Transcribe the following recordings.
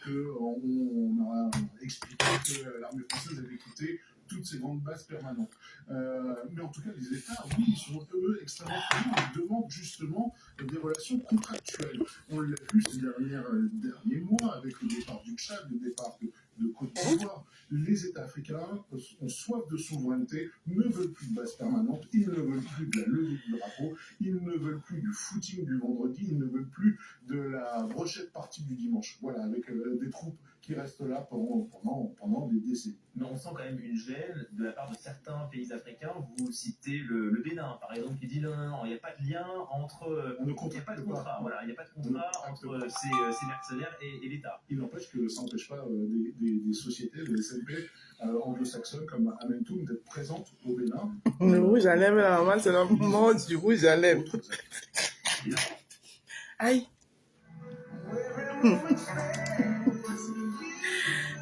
qu'on a expliqué que l'armée française avait quitté toutes ces grandes bases permanentes. Mais en tout cas, les États, oui, ils sont eux extrêmement friands. Ils demandent justement des relations contractuelles. On l'a vu ces derniers mois avec le départ du Tchad, le départ de Côte d'Ivoire. Les États africains ont soif de souveraineté, ne veulent plus de base permanente, ils ne veulent plus de la levée du drapeau, ils ne veulent plus du footing du vendredi, ils ne veulent plus de la brochette partie du dimanche. Voilà, avec des troupes qui restent là pendant des décennies. Mais on sent quand même une gêne de la part de certains pays africains. Vous citez le Bénin, par exemple, qui dit non, il n'y a pas de lien entre... Il n'y a pas de contrat, voilà, il n'y a pas de contrat entre ces mercenaires et l'État. Il n'empêche que ça n'empêche pas des sociétés, des SMP anglo-saxonnes comme Amentum d'être présentes au Bénin. Le rouge à lèvres, la maman, c'est le moment du rouge à lèvres. Aïe.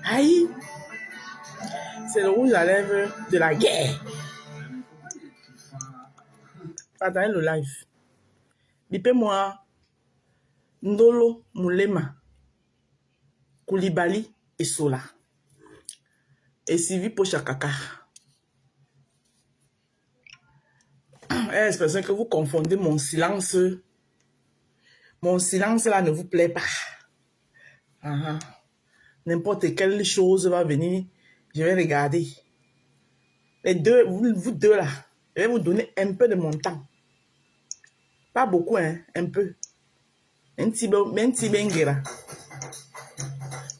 Aïe. C'est le rouge à lèvres de la guerre. Partagez le live. Bipez-moi Ndolo Moulema, Koulibaly et Sola. Et Sylvie Pochakaka. J'espère que vous confondez mon silence. Mon silence là ne vous plaît pas. N'importe quelle chose va venir, je vais regarder. Les deux, vous deux là, je vais vous donner un peu de mon temps. Pas beaucoup, hein, un peu. Un petit benguera.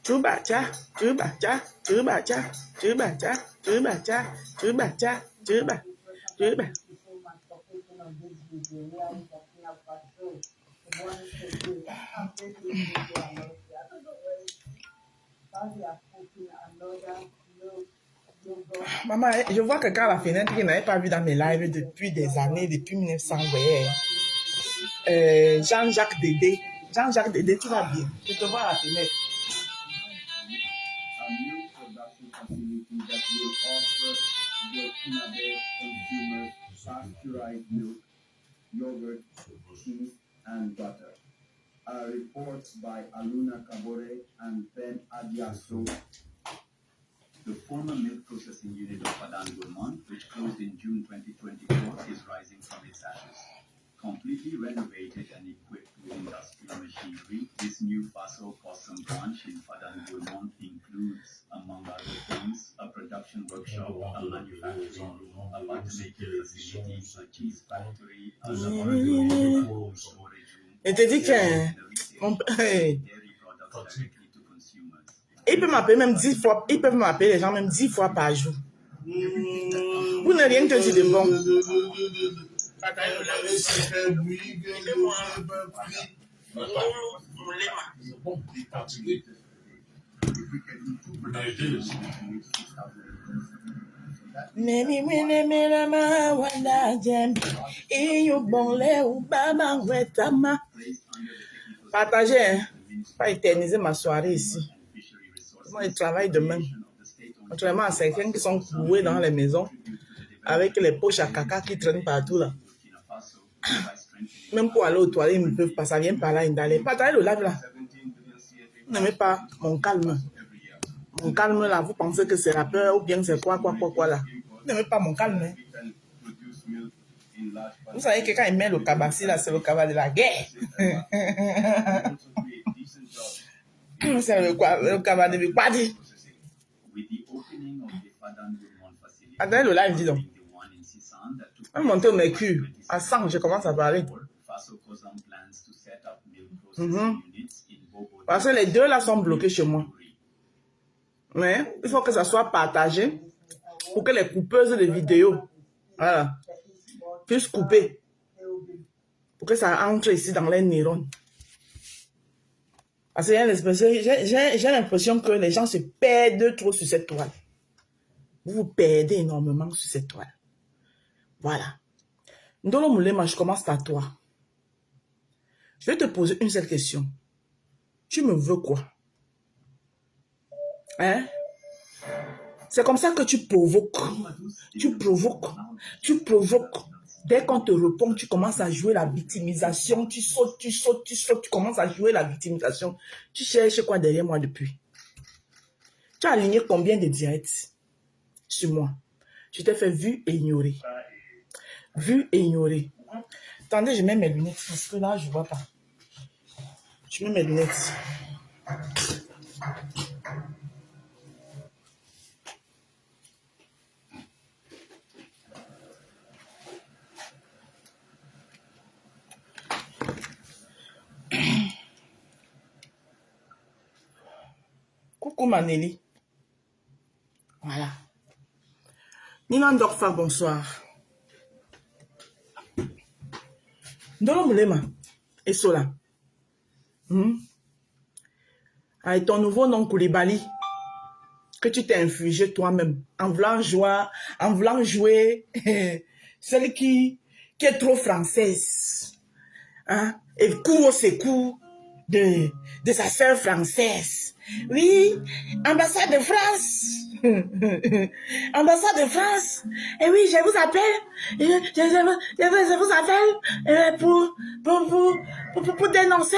Chuba cha, chuba cha, chuba cha, chuba cha, chuba cha, chuba cha, chuba, chuba. Maman, je vois quelqu'un à la fenêtre qui n'avait pas vu dans mes lives depuis des années, depuis 1900. Jean-Jacques Dédé. Jean-Jacques Dédé, tu vas bien? Je te vois à la fenêtre. Yogurt, cheese, and butter. A report by Aluna Kabore and Ben Adiaso. The former milk processing unit of Padan Gourmand, which closed in June 2024, is rising from its ashes. Completely renovated and equipped with industrial machinery, this new Faso Possum branch in Padan Gourmand includes, among other things, a production workshop, a manufacturing room, a butter-making facility, a cheese factory, a laboratory, a storage room. Et te dis que ils peuvent m'appeler même 10 fois, ils peuvent m'appeler les gens même 10 fois par jour. Vous n'avez rien que dire de bon. Partagez, hein? Pas éterniser ma soirée ici. Moi, je travaille demain. Contrairement à certains qui sont cloués dans les maisons avec les poches à caca qui traînent partout là. Même pour aller aux toilettes, ils ne peuvent pas. Ça vient par là, d'aller. Partagez le live là. Vous n'aimez pas mon calme. Mon calme là, vous pensez que c'est la peur ou bien c'est quoi là. Vous n'aimez pas mon calme. Hein? Vous savez que quand il met le cabassi là, c'est le cabas de la guerre. C'est le cabas de Bikwadi. Attendez le live, dis donc. On va monter au mercure. À 100, je commence à parler. Parce que les deux là sont bloqués chez moi. Mais il faut que ça soit partagé pour que les coupeuses de vidéos puissent couper. Pour que ça entre ici dans les neurones. Parce que j'ai l'impression que les gens se perdent trop sur cette toile. Vous vous perdez énormément sur cette toile. Voilà. Ndolo Moulema, je commence par toi. Je vais te poser une seule question. Tu me veux quoi? Hein? C'est comme ça que tu provoques. Tu provoques. Tu provoques. Dès qu'on te répond, tu commences à jouer la victimisation. Tu sautes, tu commences à jouer la victimisation. Tu cherches quoi derrière moi depuis? Tu as aligné combien de directs sur moi? Je t'ai fait vu et ignorer. Vu et ignorer. Attendez, je mets mes lunettes parce que là, je ne vois pas. Je mets mes lunettes. Coucou Maneli. Voilà. Nina Ndorfa, bonsoir. Ndolo Moulema. Et Sola. Avec ton nouveau nom Koulibaly, que tu t'es infligé toi-même, en voulant jouer celle qui est trop française. Hein? Et court ses coups de sa sœur française. Oui, ambassade de France. Ambassade de France. Et oui, je vous appelle. Je vous appelle pour dénoncer.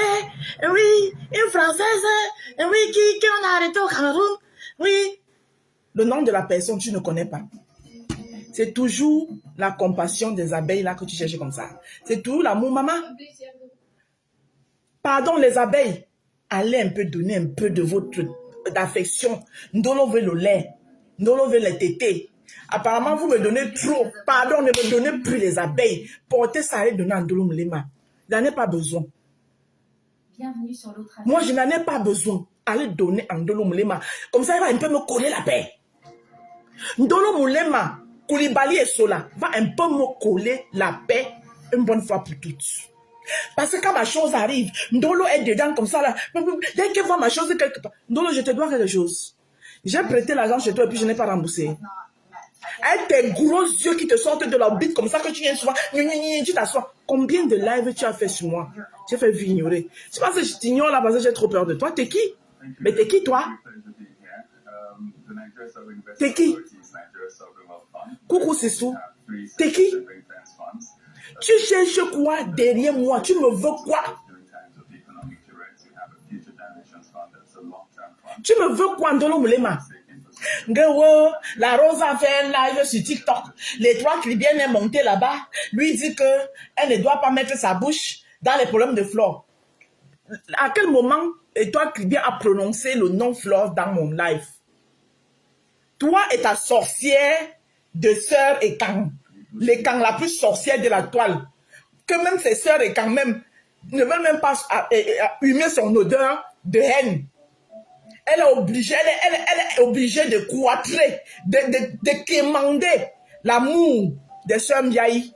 Et oui, une Française. Et oui, qui on a arrêté au Cameroun. Oui. Le nom de la personne, tu ne connais pas. C'est toujours la compassion des abeilles là que tu cherches comme ça. C'est toujours l'amour, maman. Pardon, les abeilles. Allez un peu donner un peu de votre d'affection. Ndolo veut le lait. Ndolo veut les tétés. Apparemment, vous me donnez trop. Pardon, ne me donnez plus les abeilles. Portez ça et donnez à Ndolo Moulema. Il n'en a pas besoin. Bienvenue sur l'autre. Moi, je n'en ai pas besoin. Allez donner à Ndolo Moulema. Comme ça, il va un peu me coller la paix. Ndolo Moulema, Koulibaly et Sola va un peu me coller la paix une bonne fois pour toutes. Parce que quand ma chose arrive, Ndolo est dedans comme ça là. Dès qu'il voit ma chose quelque part, Ndolo, je te dois quelque chose. J'ai prêté l'argent chez toi et puis je n'ai pas remboursé. Avec tes gros yeux qui te sortent de la bite comme ça que tu viens souvent, tu t'assois. Combien de lives tu as fait sur moi? J'ai fait ignorer. Je pense que je t'ignore là parce que j'ai trop peur de toi. T'es qui? Mais t'es qui toi? T'es qui? Coucou Sissou. T'es qui? Tu cherches quoi derrière moi? Tu me veux quoi? Tu me veux quoi, Ndolo Moulema? La Rose a fait un live sur TikTok. Les trois Caribéennes est montée là-bas. Lui dit qu'elle ne doit pas mettre sa bouche dans les problèmes de Flore. À quel moment toi Caribéen a prononcé le nom Flore dans mon live? Toi et ta sorcière de sœur Ekang. L'Ekang la plus sorcière de la toile. Que même ses sœurs Ekang même ne veulent même pas humer son odeur de haine. Elle est obligée de cloîtrer, de quémander l'amour des sœurs Mbiaï.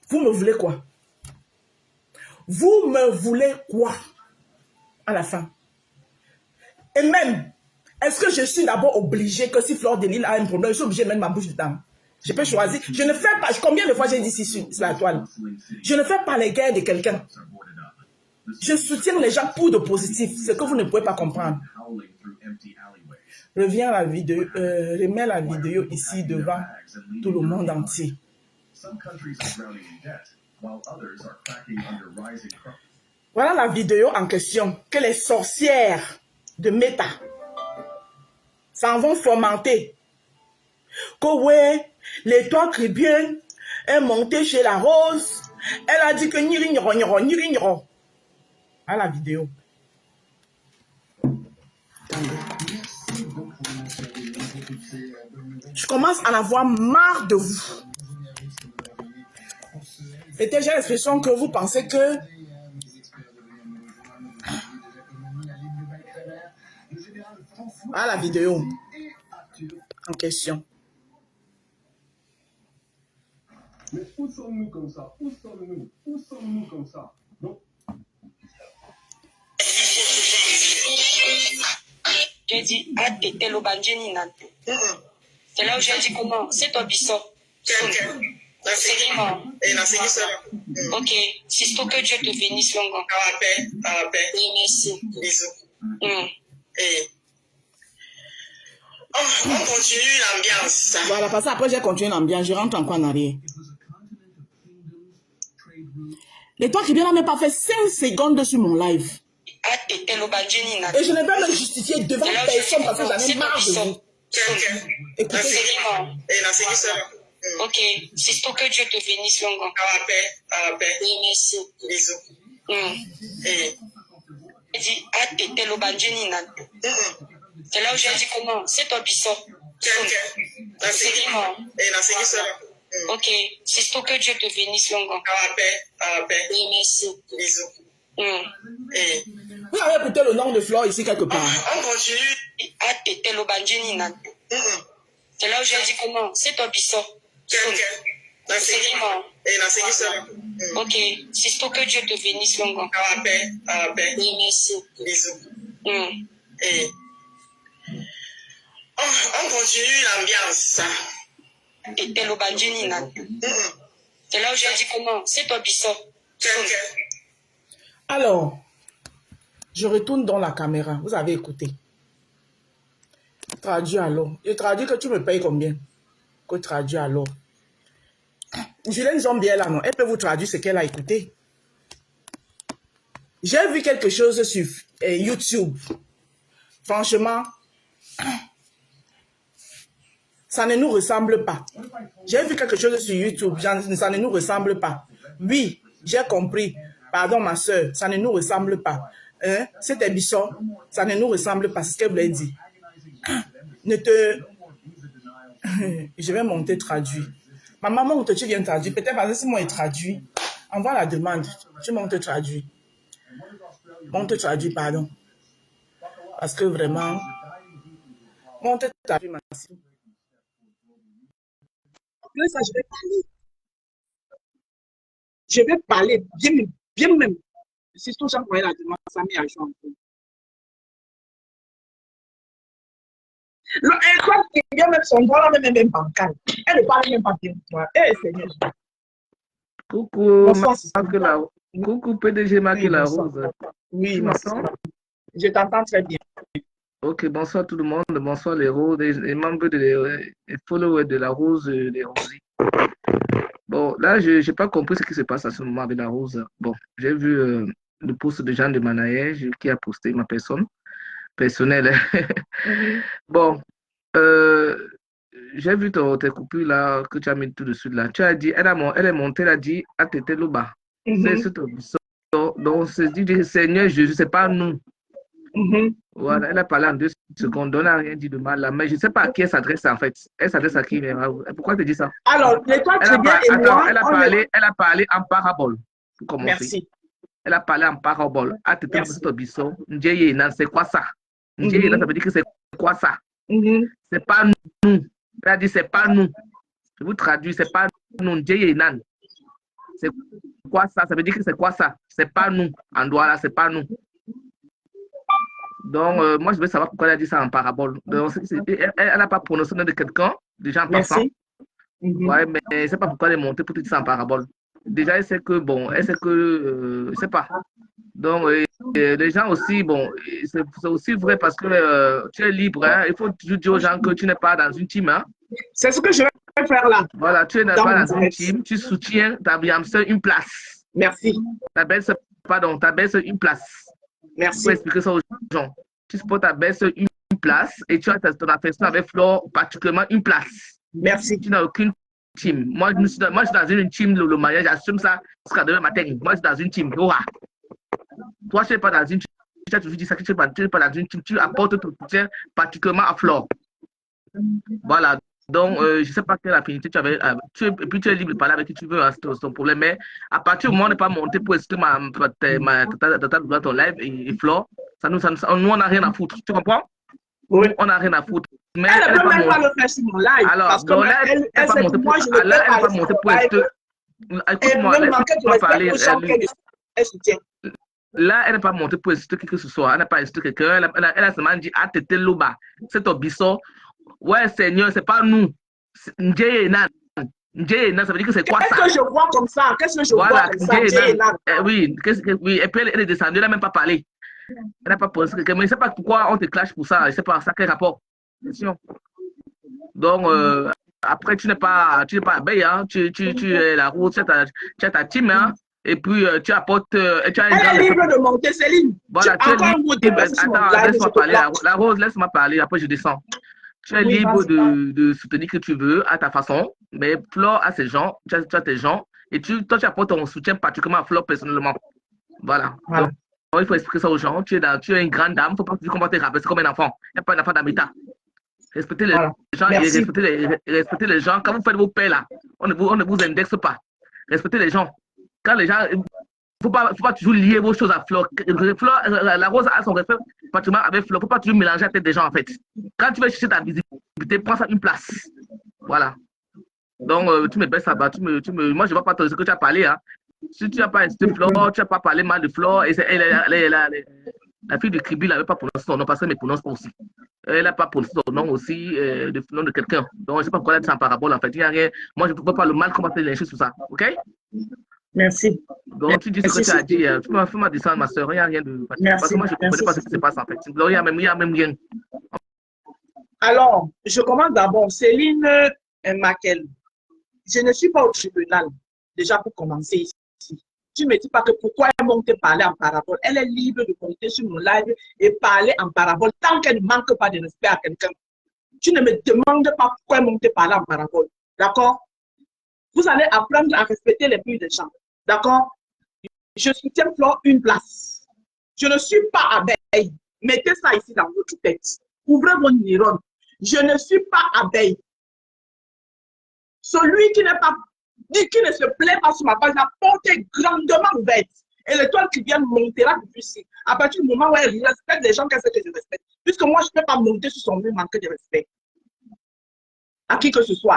Vous me voulez quoi? Vous me voulez quoi? À la fin. Et même, est-ce que je suis d'abord obligée que si Flore de Lille a un problème, je suis obligée de mettre ma bouche dedans? Je peux choisir. Je ne fais pas, combien de fois j'ai dit ici sur la toile? Je ne fais pas les guerres de quelqu'un. Je soutiens les gens pour de positif, ce que vous ne pouvez pas comprendre. Reviens à la vidéo, remets la vidéo ici devant tout le monde entier. Voilà la vidéo en question que les sorcières de Meta s'en vont fomenter. Que ouais, l'étoile caribéenne est montée chez la Rose. Elle a dit que ni à la vidéo. Je commence à en avoir marre de vous. Et j'ai l'impression que vous pensez que à la vidéo en question. Mais où sommes-nous comme ça? Où sommes-nous? Où sommes-nous comme ça? Non. J'ai dit, c'est là où j'ai dit comment? C'est toi, Bissot. Ok, c'est ce que Dieu te bénisse, Longon. Oui, merci. Bisous. Et On continue l'ambiance. Voilà, parce que après j'ai continué l'ambiance, je rentre encore en arrière. Et toi qui viens là, même pas fait 5 secondes sur mon live. Et je ne vais pas me justifier devant personne parce que j'en ai marre de vous. Écoutez. Ok, c'est pour que Dieu te bénisse, Longo. À la paix. Oui, merci. Bisous. Il dit, c'est là où j'ai dit comment? C'est ton bisson. Ok, c'est pour que Dieu te bénisse, Longo. À la paix. Oui, merci. Bisous. Vous avez écouté le nom de Flore ici quelque part. On continue. C'est là où j'ai dit comment? C'est ton bisson. Ok, c'est pour que Dieu te bénisse, Longo. À la paix. Oui, merci. Bisous. On continue l'ambiance. C'est là où j'ai dit comment? C'est ton bisson. Alors, je retourne dans la caméra. Vous avez écouté. Traduit alors. Je traduis que tu me payes combien? Que traduit alors. Julien Zombie est là, non? Elle peut vous traduire ce qu'elle a écouté. J'ai vu quelque chose sur YouTube. Franchement, ça ne nous ressemble pas. J'ai vu quelque chose sur YouTube. Ça ne nous ressemble pas. Oui, j'ai compris. Pardon, ma soeur, ça ne nous ressemble pas. Hein? C'était Bisson, ça ne nous ressemble pas. C'est ce qu'elle voulait dire. Ne te... Je vais monter traduire. Ma maman, monte, tu viens traduire. Peut-être parce que si moi, il traduit, envoie la demande. Tu montes traduire. Monte traduire, pardon. Parce que vraiment... Monte traduire, merci. Après ça, je vais parler. Je vais parler bien même. Si tout ça, la demande, ça met à jour un peu. Et toi, qui vient même son droit, là, même bancal. Elle ne parle même pas bien de toi. Eh, Seigneur. Coucou, coucou PDG Marc la Rose. Oui, tu m'entends? Je t'entends très bien. Ok, bonsoir tout le monde, bonsoir les roses, les membres les followers de la Rose, les Rosies. Bon, là, je n'ai pas compris ce qui se passe à ce moment avec la Rose. Bon, j'ai vu le post de Jean de Manaïe qui a posté ma personne personnelle. Bon, j'ai vu tes coupures là que tu as mis tout de suite là. Tu as dit, elle est montée, elle a dit, à Tété Loba. C'est ce donc, c'est dit, Seigneur Jésus, c'est pas nous. Voilà, elle a parlé en 2 secondes, on n'a rien dit de mal là, mais je ne sais pas à qui elle s'adresse en fait. Elle s'adresse à qui? Pourquoi tu dis ça? Alors, l'étoile Trébien et moi... Elle a parlé en parabole, pour commencer. Merci. Elle a parlé en parabole. Ah, tu t'es c'est quoi ça? Ça veut dire que c'est quoi ça? C'est pas nous. Elle a dit c'est pas nous. Je vous traduis, c'est pas nous. C'est quoi ça? Ça veut dire que c'est quoi ça? C'est pas nous. En droit là, c'est pas nous. Donc, moi, je veux savoir pourquoi elle a dit ça en parabole. Donc, elle n'a pas prononcé le nom de quelqu'un, déjà en passant. Ouais, mais je ne sais pas pourquoi elle est montée pour te dire ça en parabole. Déjà, elle sait que, je ne sais pas. Donc, les gens aussi, bon, c'est aussi vrai parce que tu es libre. Hein, il faut toujours dire aux gens que tu n'es pas dans une team. Hein. C'est ce que je vais faire là. Voilà, tu n'es pas dans une team. Tu soutiens ta belle-sœur une place. Merci. Ta belle-sœur, une place. Merci. Pour expliquer ça aux gens. Tu supportes ta belle-sœur une place et tu as ton affection avec Flore particulièrement une place. Merci. Tu n'as aucune team. Moi, je suis dans une team, le mariage, j'assume ça jusqu'à demain matin. Moi, je suis dans une team. Toi, tu n'es pas dans une team. Tu as toujours dit ça, que tu n'es pas dans une team. Tu apportes ton soutien particulièrement à Flore. Voilà. Donc, je ne sais pas quelle affinité tu avais. Et puis, tu es libre de parler avec qui tu veux, hein, c'est ton problème. Mais à partir du moment où on n'est pas monté pour expliquer ton live et Flore, nous, on n'a rien à foutre. Tu comprends? Oui. On n'a rien à foutre. Mais elle ne peut même pas le faire sur mon live. Alors, parce que là, elle n'est pas montée pour expliquer. Écoute-moi, laisse-moi parler. Là, elle n'est pas montée pour expliquer qui que ce soit. Elle n'a pas expliqué quelqu'un. Elle a seulement dit, ah, Tété Loba, c'est ton bisson. Ouais, Seigneur, c'est pas nous. Ndjeyenan, ça veut dire que c'est quoi ça? Qu'est-ce que je vois comme ça? Qu'est-ce que je vois comme ça? Oui, et puis elle est descendue, elle n'a même pas parlé. Elle n'a pas posé quelqu'un, mais je ne sais pas pourquoi on te clash pour ça. Je ne sais pas, ça quel rapport? Question. Donc, après, tu n'es pas abeille, hein. Tu es la rose, tu as ta team, hein. Et puis, tu apportes, tu as un grand Elle est effet. libre de monter, Céline. Voilà, tu es Encore un mot de libre. passer sur mon Attends, live, je laisse-moi te parler. bloque. La rose, laisse-moi parler. Après, je descends. Tu es Oui, libre vas-y. de soutenir que tu veux à ta façon, mais Flore a ses gens, tu as tes gens, et toi, tu apportes ton soutien particulièrement à Flore personnellement. Voilà. Voilà. Donc, il faut expliquer ça aux gens. Tu es une grande dame, il ne faut pas que tu commences à te rabaisser comme un enfant. Il n'y a pas d'enfant d'habitat. Respectez les Voilà. gens et Merci. respectez les gens. Quand vous faites vos paix là, on ne vous indexe pas. Respectez les gens. Quand les gens, faut pas toujours lier vos choses à Flore. Flore, la rose a son respect particulièrement avec Flore. Faut pas toujours mélanger la tête des gens en fait. Quand tu veux chercher ta visibilité, prends ça une place. Voilà. Donc, tu me baisses ça bas. Moi, je ne vais pas te dire ce que tu as parlé. Hein. Si tu n'as pas incité Flore, tu n'as pas parlé mal de Flore. Et la fille de Kribi n'avait pas prononcé son nom parce qu'elle ne me prononce pas aussi. Elle n'a pas prononcé son nom aussi, le nom de quelqu'un. Donc, je ne sais pas pourquoi elle a dit ça en parabole. En fait, il n'y a rien. Moi, je ne trouve pas le mal qu'on va faire lyncher sur ça. OK? Merci. Donc, tu dis ce que tu as dit. Fais-moi descendre, ma soeur. Il n'y a rien de. Merci. Parce que moi, je ne comprenais pas ce qui se passe en fait. Donc, il n'y a même rien. Alors, je commence d'abord. Céline Makel. Je ne suis pas au tribunal, déjà pour commencer ici. Tu ne me dis pas que pourquoi elle monte parler en parabole. Elle est libre de monter sur mon live et parler en parabole tant qu'elle ne manque pas de respect à quelqu'un. Tu ne me demandes pas pourquoi elle monte parler en parabole. D'accord? Vous allez apprendre à respecter les buts des gens. D'accord? Je soutiens Flore une place. Je ne suis pas abeille. Mettez ça ici dans votre tête. Ouvrez vos neurones. Je ne suis pas abeille. Celui qui ne se plaît pas sur ma page, la porte est grandement ouverte. Et l'étoile qui vient montera depuis ici. À partir du moment où elle respecte les gens, qu'est-ce que je respecte? Puisque moi, je ne peux pas monter sur son mur, manquer de respect. À qui que ce soit.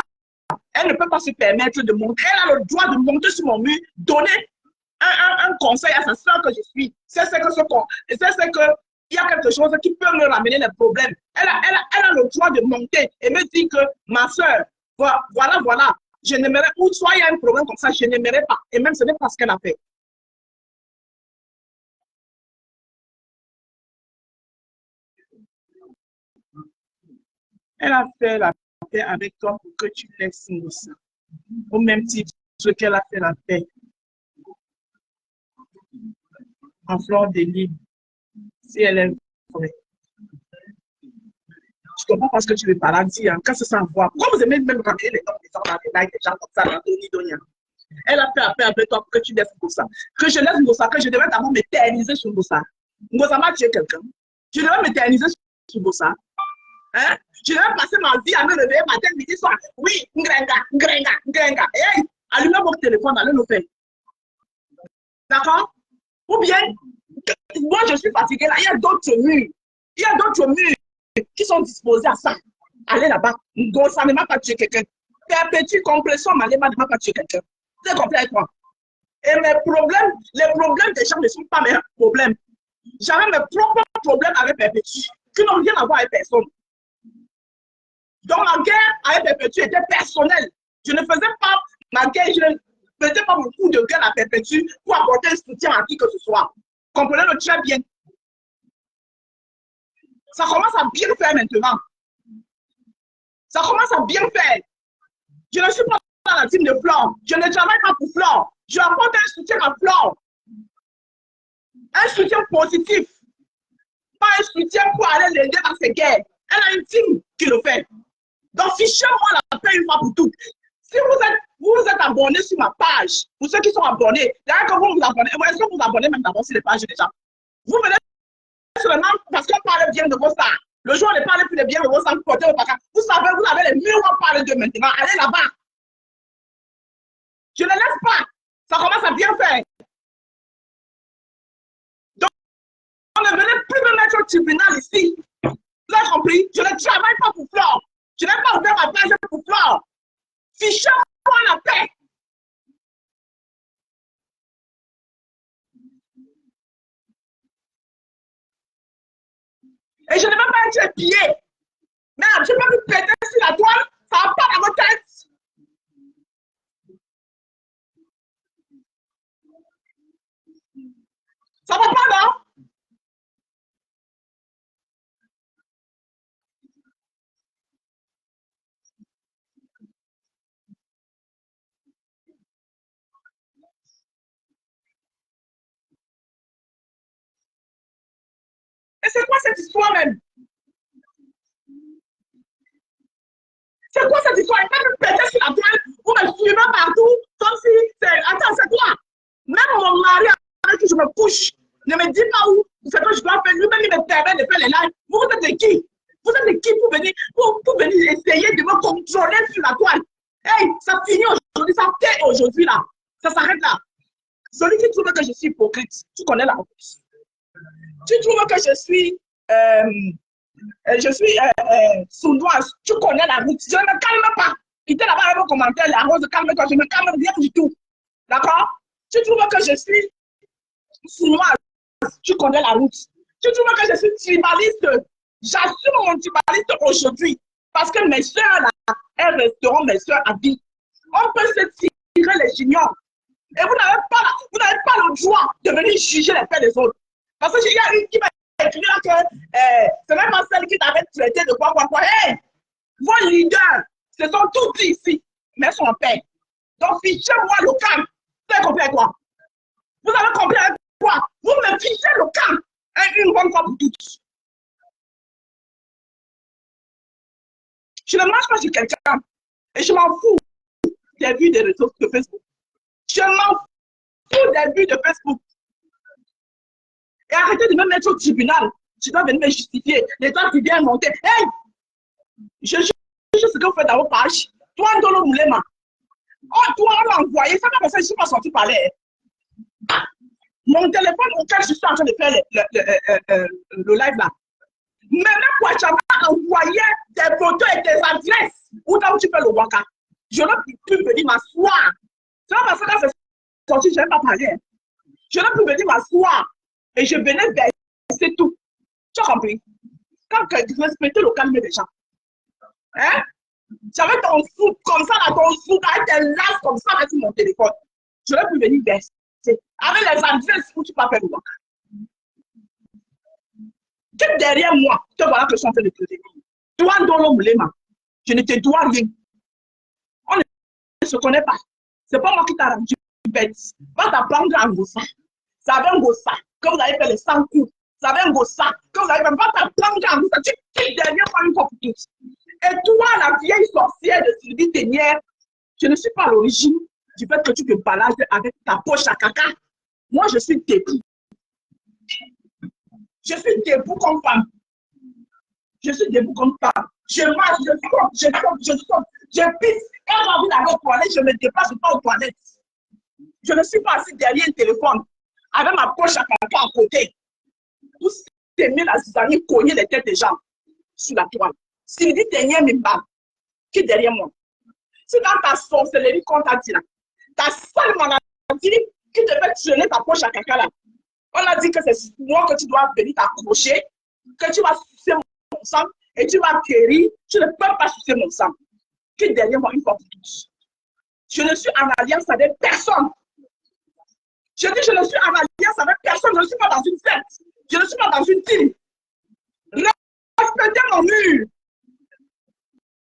Elle ne peut pas se permettre de monter. Elle a le droit de monter sur mon mur, donner un conseil à sa soeur que je suis. C'est que il y a quelque chose qui peut me ramener les problèmes. Elle a le droit de monter et me dire que ma soeur, voilà, je n'aimerais, ou soit il y a un problème comme ça, je n'aimerais pas. Et même ce n'est pas ce qu'elle a fait. Elle a fait la paix avec toi pour que tu laisses ça. Au même titre qu'elle a fait la paix en fleur de l'île. Si elle est vraie. Je comprends pas ce que tu veux parler, dire. Quand c'est sans voix. Pourquoi vous aimez même ramener les noms des gens dans les likes, des gens comme ça, dans Tony Donia? Elle a fait appel avec toi pour que tu laisses Ngossa. Que je laisse Ngossa, que je devais d'abord m'éterniser sur Ngossa. Ngossa m'a tué quelqu'un. Je devais m'éterniser sur Ngossa. Hein? Je devais passer ma vie à me réveiller matin, midi, soir. Oui, ngrenga. Hey, allumez votre téléphone, allez nous faire. D'accord? Ou bien, moi je suis fatiguée là, il y a d'autres murs. Il y a d'autres murs qui sont disposés à ça. Allez là-bas. Ngossa ne m'a pas tué quelqu'un. Perpétue compression, Malema ne m'a pas tué quelqu'un. C'est complet avec moi. Et les problèmes des gens ne sont pas mes problèmes. J'avais mes propres problèmes avec Perpétue, qui n'ont rien à voir avec personne. Donc ma guerre avec Perpétue était personnelle. Je ne faisais pas ma guerre, je ne faisais pas mon coup de gueule à Perpétue pour apporter un soutien à qui que ce soit. Comprenez-le très bien. Ça commence à bien faire maintenant. Ça commence à bien faire. Je ne suis pas dans la team de Flore. Je ne travaille pas pour Flore. Je apporte un soutien à Flore. Un soutien positif. Pas un soutien pour aller l'aider dans ses guerres. Elle a une team qui le fait. Donc, fichez-moi la paix une fois pour toutes. Si vous êtes abonné sur ma page, pour ceux qui sont abonnés, d'ailleurs que vous vous abonnez, est-ce que vous vous abonnez même d'abord sur les pages déjà? Vous venez seulement parce qu'on parle bien de vos stars. Le jour où on ne parle plus de bien de vos stars, vous portez au placard. Vous savez, vous avez les mieux à parler de maintenant. Allez là-bas. Je ne laisse pas. Ça commence à bien faire. Donc, on ne venait plus me mettre au tribunal ici. Vous avez compris? Je ne travaille pas pour Flore. Je n'ai pas ouvert ma page pour Flore. Fichez-moi la paix. Et je ne vais pas être épié. Merde, je peux vous péter sur la toile. Ça va pas dans votre tête. Ça va pas, non? Et c'est quoi cette histoire même? C'est quoi cette histoire? Il va me péter sur la toile, vous me suivez partout, comme si c'est... Attends, c'est quoi? Même mon mari avec qui je me couche ne me dit pas où c'est que je dois faire. Lui-même, il me permet de faire les lives. Vous êtes de qui? Vous êtes de qui pour venir essayer de me contrôler sur la toile? Hey, ça finit aujourd'hui, ça fait aujourd'hui là. Ça s'arrête là. Celui qui trouve que je suis hypocrite, tu connais la réponse. Tu trouves que je suis sournoise, tu connais la route. Je ne me calme pas. Quittez là-bas avec vos commentaires, la rose, calme-toi, je ne me calme rien du tout. D'accord? Tu trouves que je suis sournoise, tu connais la route. Tu trouves que je suis tribaliste, j'assume mon tribaliste aujourd'hui. Parce que mes soeurs là, elles resteront mes soeurs à vie. On peut se tirer les juniors. Et vous n'avez pas le droit de venir juger les faits des autres. Parce qu'il y a une qui m'a écrit là que c'est même pas celle qui t'avait traité de quoi. Hey, vos leaders, ce sont tous ici, mais sont en paix. Donc fichez-moi le camp. Vous avez compris quoi? Vous avez compris quoi? Vous me fichez le camp une bonne fois pour toutes. Je ne marche pas sur quelqu'un et je m'en fous des vues des réseaux de Facebook. Je m'en fous des vues de Facebook. Et arrêtez de me mettre au tribunal. Tu dois venir me justifier. Les temps qui viennent monter. Hey! Je juge ce que vous faites dans vos pages. Toi, Ndolo Moulema. Oh, toi, on l'a envoyé. Ça fait que je ne suis pas sorti parler. Mon téléphone auquel je suis en train de faire le live là. Même quoi, tu as envoyé des photos et des adresses. Où tu fais le waka. Je n'ai plus venir m'asseoir. C'est pas parce que quand c'est sorti, je n'ai pas parlé. Je n'ai plus venir m'asseoir. Et je venais verser tout. Tu as compris? Quand tu respectais le calme des gens. Hein? J'avais ton sou comme ça, là, ton sou, avec tes lasses comme ça, là, sur mon téléphone. Je n'ai plus venir verser. Avec les adresses où tu peux faire le waka. Qui derrière moi, te voilà que je suis en train de te dire. Toi, Ndolo Moulema, je ne te dois rien. On ne se connaît pas. C'est pas moi qui t'a rendu bête. Va t'apprendre à Ngossa. Ça avait un Ngossa. Que vous avez fait les 100 coups. Ça avait un Ngossa. Que vous avez fait. Va t'apprendre à Ngossa. Tu quittes derrière moi une fois pour toutes. Et toi, la vieille sorcière de Sylvie Ténière, je ne suis pas à l'origine du fait que tu te balades avec ta poche à caca. Moi, je suis debout. Je suis debout comme femme. Je suis debout comme femme. Je marche, je pisse. Quand j'ai envie d'aller aux toilettes, je me déplace pas aux toilettes. Je ne suis pas assis derrière le téléphone avec ma poche à caca à côté. Vous aimez la zizanie cogner les têtes des gens sur la toile. Sylvie Ténière me bat. Qui est derrière moi? C'est dans ta sorcellerie qu'on t'a dit là. Ta sale maladie qui te fait traîner ta poche à caca là. On a dit que c'est moi que tu dois venir t'accrocher, que tu vas sucer mon sang et tu vas guérir. Tu ne peux pas sucer mon sang. Qui est derrière moi une fois pour toutes. Je ne suis en alliance avec personne. Je dis je ne suis en alliance avec personne. Je ne suis pas dans une secte. Je ne suis pas dans une team. Respectez mon mur.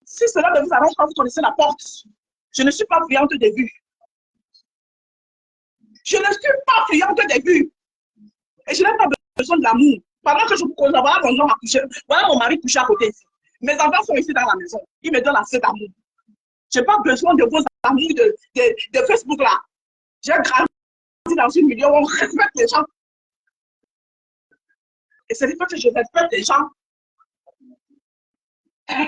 Si cela ne vous arrange pas, vous connaissez la porte. Je ne suis pas friande des vues. Je ne suis pas friande des vues. Et je n'ai pas besoin de l'amour. Pendant que je vous cause, voilà mon homme à coucher. Voilà mon mari couché à côté ici. Mes enfants sont ici dans la maison. Ils me donnent assez d'amour. Je n'ai pas besoin de vos amours de Facebook là. J'ai grandi dans une milieu où on respecte les gens. Et c'est le fait que je respecte les gens. C'est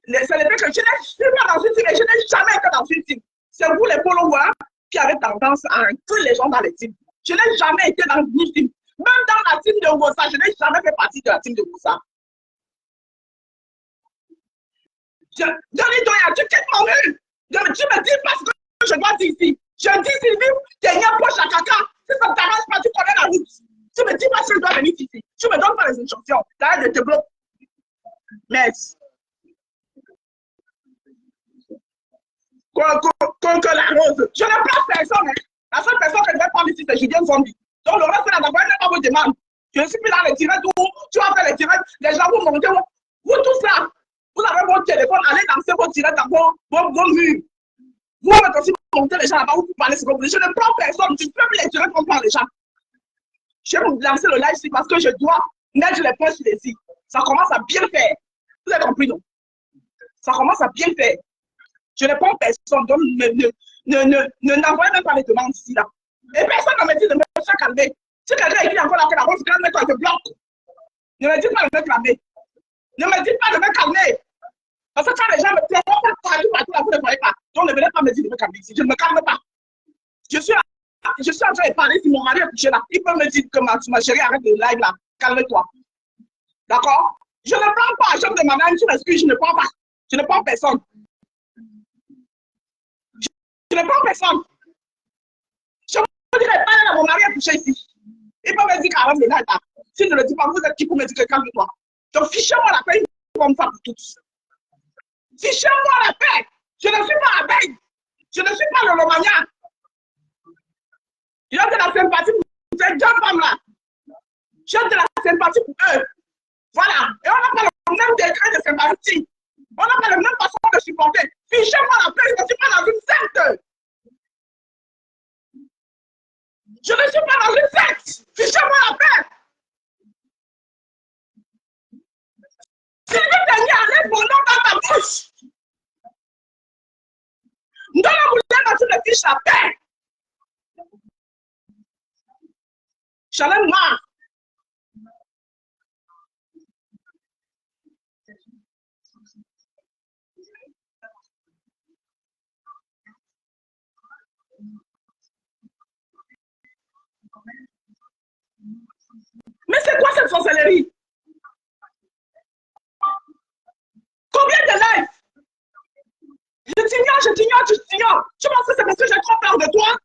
le fait que je ne suis pas dans une team et je n'ai jamais été dans une team. C'est vous les followers qui avez tendance à inclure les gens dans les teams. Je n'ai jamais été dans une team. Même dans la team de Ngossa, je n'ai jamais fait partie de la team de Ngossa. Tu quittes mon mur. Tu me dis pas ce que je dois dire ici. Je dis Sylvie, Ténière poche à caca. Si ça ne t'arrange pas, tu connais la route. Tu me dis pas si je dois venir ici. Tu me donnes pas les instructions. T'arrêtes de te bloquer. Merci. Que la rose. Je ne place personne. Hein. La seule personne que je vais prendre ici, c'est Julien Zombie. Donc le reste, là, d'abord, elle n'est pas vos demandes. Je ne suis plus dans les directs où tu vas faire les directs. Les gens vont monter. Vous tous là, vous avez votre téléphone, allez danser votre direct dans vos murs. Vous mettez aussi monter les gens là-bas, vous parlez ce que vous voulez. Je ne prends personne. Je ne peux plus les directs pour prendre les gens. Je vais vous lancer le live ici parce que je dois mettre les points sur les i. Ça commence à bien faire. Vous avez compris, non? Ça commence à bien faire. Je ne prends personne, donc n'envoie même pas les demandes ici, là. Et personne ne me dit de me faire calmer. Si quelqu'un écrit encore là que la rose calme-toi, je te bloque. Ne me dites pas de me calmer. Ne me dites pas de me calmer. Parce que quand les gens me plongent partout, là, vous ne voyez pas. Donc ne venez pas me dire de me calmer ici. Je ne me calme pas. Je suis en train de parler, si mon mari est couché là, il peut me dire que ma chérie, arrête de live là. Calme-toi. D'accord? Je ne prends pas. Je me demande même si m'excuse, je ne prends pas. Je ne prends personne. Je ne prends personne. Je ne dirais pas là, mon mari est couché ici. Il peut me dire qu'arrête le live là. Si je ne le dis pas, vous êtes qui pour me dire que calme-toi. Donc fichez-moi la paix comme ça pour tous. Fichez-moi la paix. Je ne suis pas abeille. Je ne suis pas le Romagna. J'ai de la sympathie pour ces deux femmes-là. J'ai de la sympathie pour eux. Voilà. Et on n'a pas le même degré de sympathie. On n'a pas la même façon de supporter. Fichez-moi la paix. Je ne suis pas dans une secte. Je ne suis pas dans une secte. Fichez-moi la paix. Si vous teniez à mettre mon nom dans ta bouche, nous allons vous dire que tu me fiches la paix. J'en ai marre. Mais c'est quoi cette sorcellerie? Combien de lives? Je t'ignore. Tu penses que c'est parce que j'ai trop peur de toi?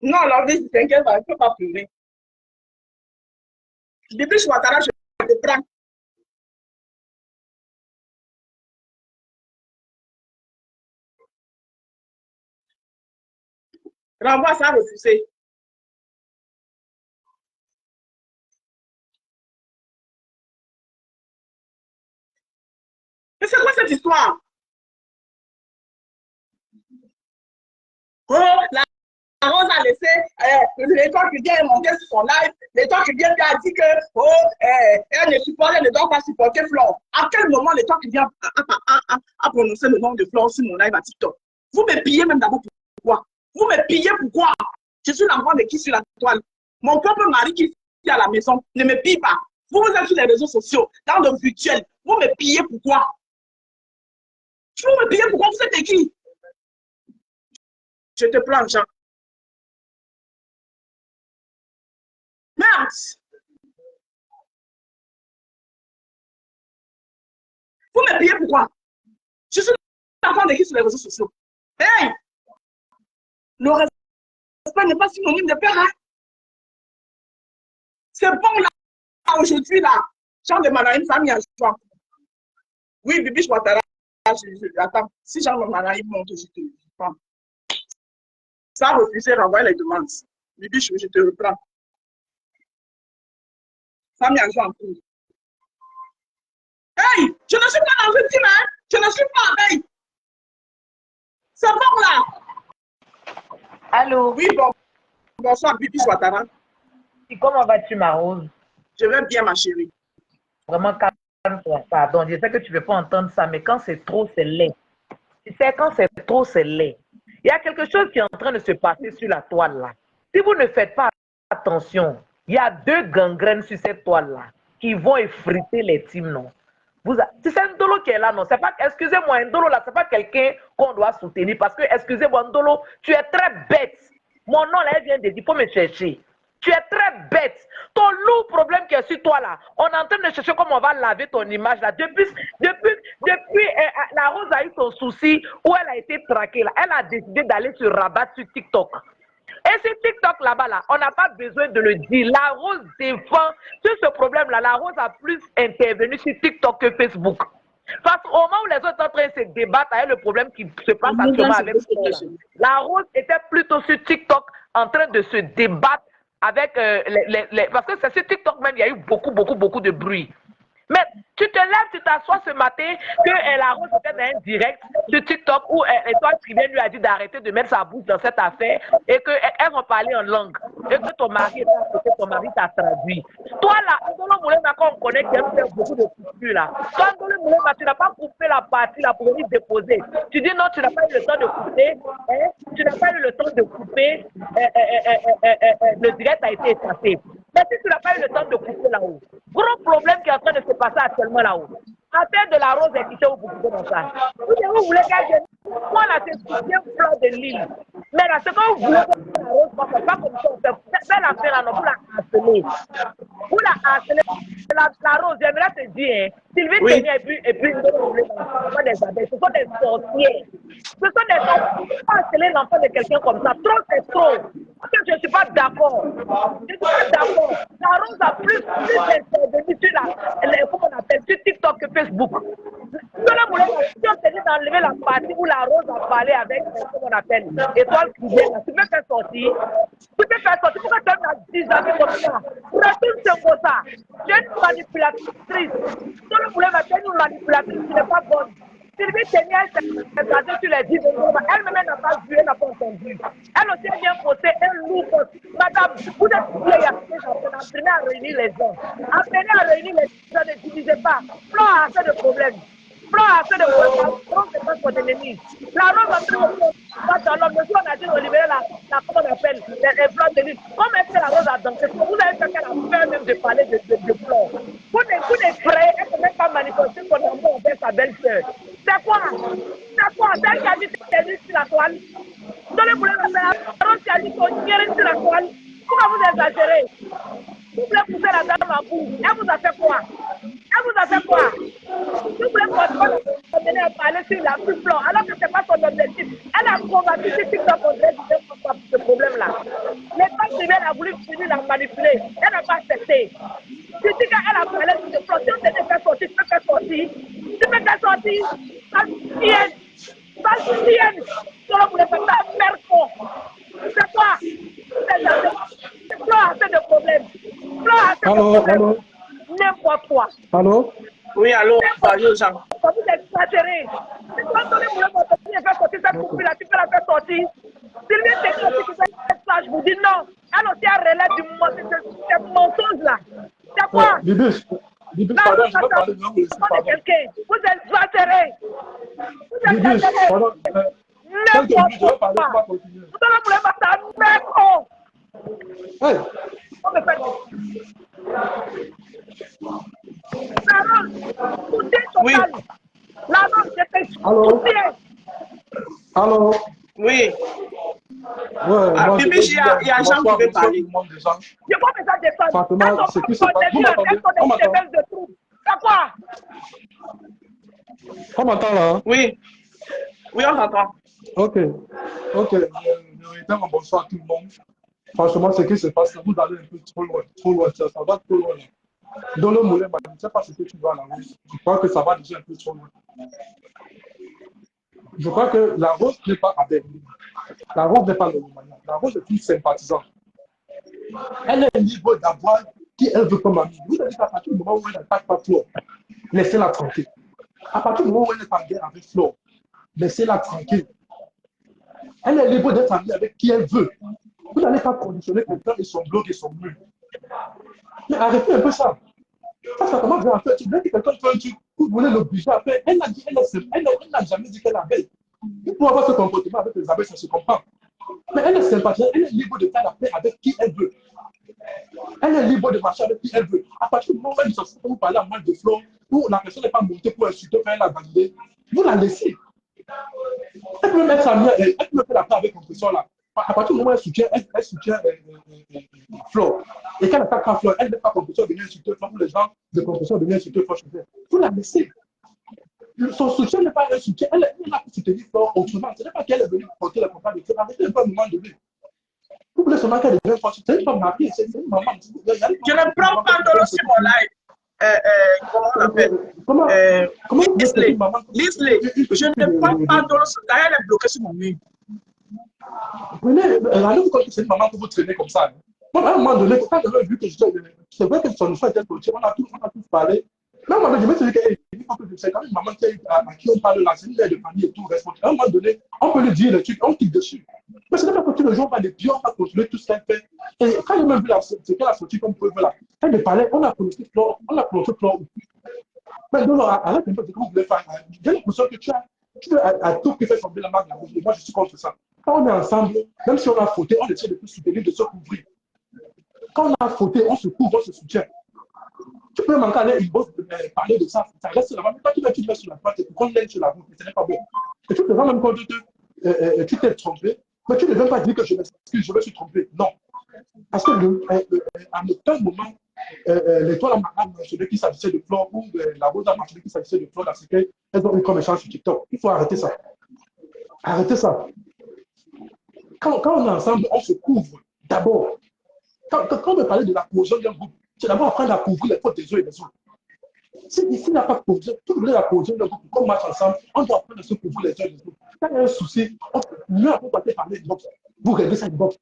Non, la vie, t'inquiète pas, je ne peux pas pleurer. Depuis Ouattara, je te prends. Renvoie ça, refusé. Mais c'est quoi cette histoire? Oh, la Rose a laissé l'étoile qui vient monter sur son live. L'étoile qui vient lui a dit que elle ne supporte, elle ne doit pas supporter Flore. À quel moment l'étoile qui vient a prononcé le nom de Flore sur mon live à TikTok? Vous me pillez même d'abord pourquoi? Vous me pillez pourquoi? Je suis l'enfant de qui sur la toile? Mon propre mari qui est à la maison ne me pille pas. Vous êtes sur les réseaux sociaux, dans le virtuel. Vous me pillez pourquoi? Vous me pillez pourquoi? Vous êtes qui? Je te prends, Jean. Merde! Vous me payez pourquoi? Je suis l'enfant de qui sur les réseaux sociaux? Hey! Le respect n'est pas synonyme de père, hein? C'est bon là, aujourd'hui là. Jean de Manaïm, ça a mis en joie. Oui, Bibi Ouattara, attends. Si Jean de Manaïm monte, je te reprends. Ça a refusé, renvoyer les demandes. Bibi, je te reprends. Ça a mis en joie en cours. Hey! Je ne suis pas dans une team, hein? Je ne suis pas abeille. C'est bon là. Allô? Oui, bon. Bonsoir, Bibi Ouattara. Comment vas-tu, ma Rose? Je vais bien, ma chérie. Vraiment, calme-toi. Pardon, je sais que tu ne veux pas entendre ça, mais quand c'est trop, c'est laid. Tu sais, quand c'est trop, c'est laid. Il y a quelque chose qui est en train de se passer sur la toile là. Si vous ne faites pas attention, il y a deux gangrènes sur cette toile là qui vont effriter les teams, non? C'est Ndolo qui est là, non? C'est pas, excusez-moi, Ndolo là, c'est pas quelqu'un qu'on doit soutenir parce que, excusez-moi, Ndolo, tu es très bête. Mon nom là, elle vient de dire, il faut me chercher. Tu es très bête. Ton lourd problème qui est sur toi là, on est en train de chercher comment on va laver ton image là. Depuis la Rose a eu son souci où elle a été traquée là. Elle a décidé d'aller se rabattre sur TikTok. Et sur TikTok là-bas là, on n'a pas besoin de le dire. La Rose défend sur ce problème là. La Rose a plus intervenu sur TikTok que Facebook. Parce qu'au moment où les autres sont en train de se débattre avec le problème qui se passe actuellement avec Flo, la Rose était plutôt sur TikTok en train de se débattre avec parce que c'est sur TikTok même, il y a eu beaucoup de bruit. Mais tu te lèves, tu t'assois ce matin que la Rose était dans un direct sur TikTok où Étoile Tribune lui a dit d'arrêter de mettre sa bouche dans cette affaire et qu'elles vont parler en langue et que ton mari est à côté, ton mari t'a traduit. Toi là, Ndolo Moulema, quand on connaît qu'il y a beaucoup de coupures là, toi Ndolo Moulema, tu n'as pas coupé la partie là pour venir déposer. Tu dis non, tu n'as pas eu le temps de couper, hein? Tu n'as pas eu le temps de couper, le direct a été effacé. Mais si tu n'as pas eu le temps de couper là-haut, gros problème qui est en train de se passer actuellement là-haut. Affaire de la Rose est quittée au bout de dans ça. Vous voulez qu'elle moi là, c'est bien fleur de l'île. Mais là, ce que vous voulez que la Rose fasse, c'est pas comme ça. C'est l'affaire là, non, vous la harcelez. Vous la harcelez. La Rose, j'aimerais te dire, Sylvie Ténia et puis ce sont des abeilles, ce sont des sorcières. Ce sont des sorcières. Il faut harceler l'enfant de quelqu'un comme ça. Trop, c'est trop. Je ne suis pas d'accord. Je ne suis pas d'accord. La Rose a plus d'intervenir sur comment on appelle, sur TikTok que Facebook. Si on te dit d'enlever la partie où la Rose a parlé avec, comment on appelle, Étoile Tribune, tu peux faire sortir. Tu peux faire sortir. Pourquoi tu as 10 ans comme ça? Retourne ce mot ça. Tu es une manipulatrice. Tout le monde va être une manipulatrice qui n'est pas bonne. Sylvie Ténia, elle s'est basée sur les 10 ans. Elle-même n'a pas vu, elle n'a pas entendu. Elle aussi a bien posé un lourd poste. Madame, vous êtes vieille, apprenez à réunir les gens. Apprenez à réunir les gens, ne divisez pas. Flo a assez de problèmes. Flo a assez de problèmes. Flo n'est pas son ennemi. La Rose a pris dans l'homme. Le jour, on a dit de libérer comment on appelle, les fleurs de l'île. Comment est-ce que la Rose a dansé? Vous avez fait qu'elle a peur même de parler de fleurs. Vous n'êtes prêts, elle ne peut même pas manifester son amour envers sa belle-sœur. C'est quoi? C'est quoi? C'est elle qui a dit qu'elle est sur la toile. Donnez-moi la Rose qui a dit qu'on irait sur la toile. Pourquoi vous exagérez? Vous voulez pousser la dame à bout. Elle vous a fait quoi? Elle vous a fait quoi? Vous voulez continuer à parler sur la plus fleur alors que ce n'est pas son objectif. Elle a convaincu sur TikTok qu'on devait ce problème-là. L'état civil a voulu finir la manipuler. Elle n'a pas accepté. Tu dis qu'elle a parlé sur ce fleur. Si on te fait sortir, tu peux faire sortir. Tu peux faire sortir. Ça tienne. Sur le boulot, ça merde con. C'est quoi? C'est fleur assez de problèmes. Fleur assez de problèmes. N'importe quoi. Allô? Oui, allô, Jean. Vous exagérez. Quand on est faire sortir cette coupe-là, tu peux la faire sortir. Sylvie Ténia, si tu fais ça, je vous dis non. Elle aussi a relève du mensonge là. C'est quoi? Bibi, pardon, je veux parler de quelqu'un. Vous exagérez. Vous exagérez. N'importe quoi. Vous allez vous lever ça, merde. Hey. On me fait total. La Rose, c'était Allô? Oui. Ouais, Bibi, il y a Jean qui veut parler. Je vois mes adversaires. Fatima, c'est qui ça? Vous m'entendez? C'est quoi? On m'entend là? Oui. Oui, on t'entend. Ok. Bonsoir tout le monde. Franchement, ce qui se passe, vous allez un peu trop loin, ça va trop loin. Dans le moulin, je ne sais pas ce que tu vois là. Je crois que ça va déjà un peu trop loin. Je crois que la Rose n'est pas avec nous. La Rose n'est pas le Romagnan. La Rose est une sympathisante. Elle est libre d'avoir qui elle veut comme amie. Vous avez dit qu'à partir du moment où elle n'attaque pas Flo, laissez-la tranquille. À partir du moment où elle est en guerre avec Flo, laissez-la tranquille. Elle est libre d'être amie avec qui elle veut. Vous n'allez pas conditionner quelqu'un et son blog et son mur. Mais arrêtez un peu ça. Ça commence à faire. Tu veux que quelqu'un fait un truc, vous voulez l'obliger à faire. Elle n'a jamais dit qu'elle avait. Pour avoir ce comportement avec les abeilles, ça se comprend. Mais elle est sympathique, elle est libre de faire la paix avec qui elle veut. Elle est libre de marcher avec qui elle veut. À partir du moment où elle s'en fout, vous parlez à mal de flot, où la personne n'est pas montée pour insulter, quand elle a validé, vous la laissez. Elle peut mettre sa main, elle peut faire la paix avec compression là. À partir du moment où elle soutient Flo, et qu'elle n'attaque pas Flo, elle n'est pas compression venir insulter Flo, pour les gens de compression venir insulter Flo. Vous la laissez. Son soutien n'est pas un soutien, elle est là pour soutenir Flo autrement. Ce n'est pas qu'elle est venue porter la campagne de Flo. Arrêtez un peu à un moment donné. Vous voulez seulement qu'elle devienne forte. C'est une femme mariée, c'est une maman. Je ne prends pas de l'eau sur mon live. comment on appelle Comment vous pouvez traiter Lisley. maman Lisley, je ne prends pas dans ce cas, elle est bloquée sur mon mur. Prenez, allez-vous quand c'est une maman que vous traînez comme ça. Moi, à un moment donné, quand j'avais vu que c'est vrai que son enfant était bloqué, on a tous parlé. Mais à un moment donné, je me suis dit qu'il faut que c'est quand même une maman à qui on parle là, c'est une mère de famille et tout, responsable. À un moment donné, on peut lui dire le truc, on clique dessus. Mais ce n'est pas que tous les jours, on va les pieds, on va contrôler tout ce qu'elle fait. Et quand j'ai même vu ce qu'elle a sorti comme preuve là, elle me parlait, on a prononcé Flore. Mais non, arrête un peu ce que vous voulez faire. J'ai l'impression que tu veux à tout qui fait sembler la marque de la rouge. Moi, je suis contre ça. Quand on est ensemble, même si on a fauté, on essaie de se soutenir, de se couvrir. Quand on a fauté, on se couvre, on se soutient. Tu peux manquer à une bosse parler de ça, ça reste là-bas. Mais quand tu le mets sur la face, pour qu'on l'aime sur la route, ce n'est pas bon. Et tu te rends même compte que tu t'es trompé, mais tu ne veux pas dire que je m'excuse, je me suis trompé. Non. Parce que à aucun moment, l'étoile a mentionné qu'il s'agissait de Flore ou la rose a mentionné qu'il s'agissait de Flore dans ce qu'elles ont eu comme échange sur TikTok. Il faut arrêter ça. Arrêtez ça. Quand on est ensemble, on se couvre d'abord. Quand on veut parler de la cohésion d'un groupe, c'est d'abord apprendre à couvrir les fautes des uns et des autres. S'il n'y a pas de cohésion, tout le monde a la cohésion d'un groupe, quand on marche ensemble, on doit apprendre à se couvrir les uns et les autres. Quand il y a un souci, mieux après passer par les box, vous réglez ça une box.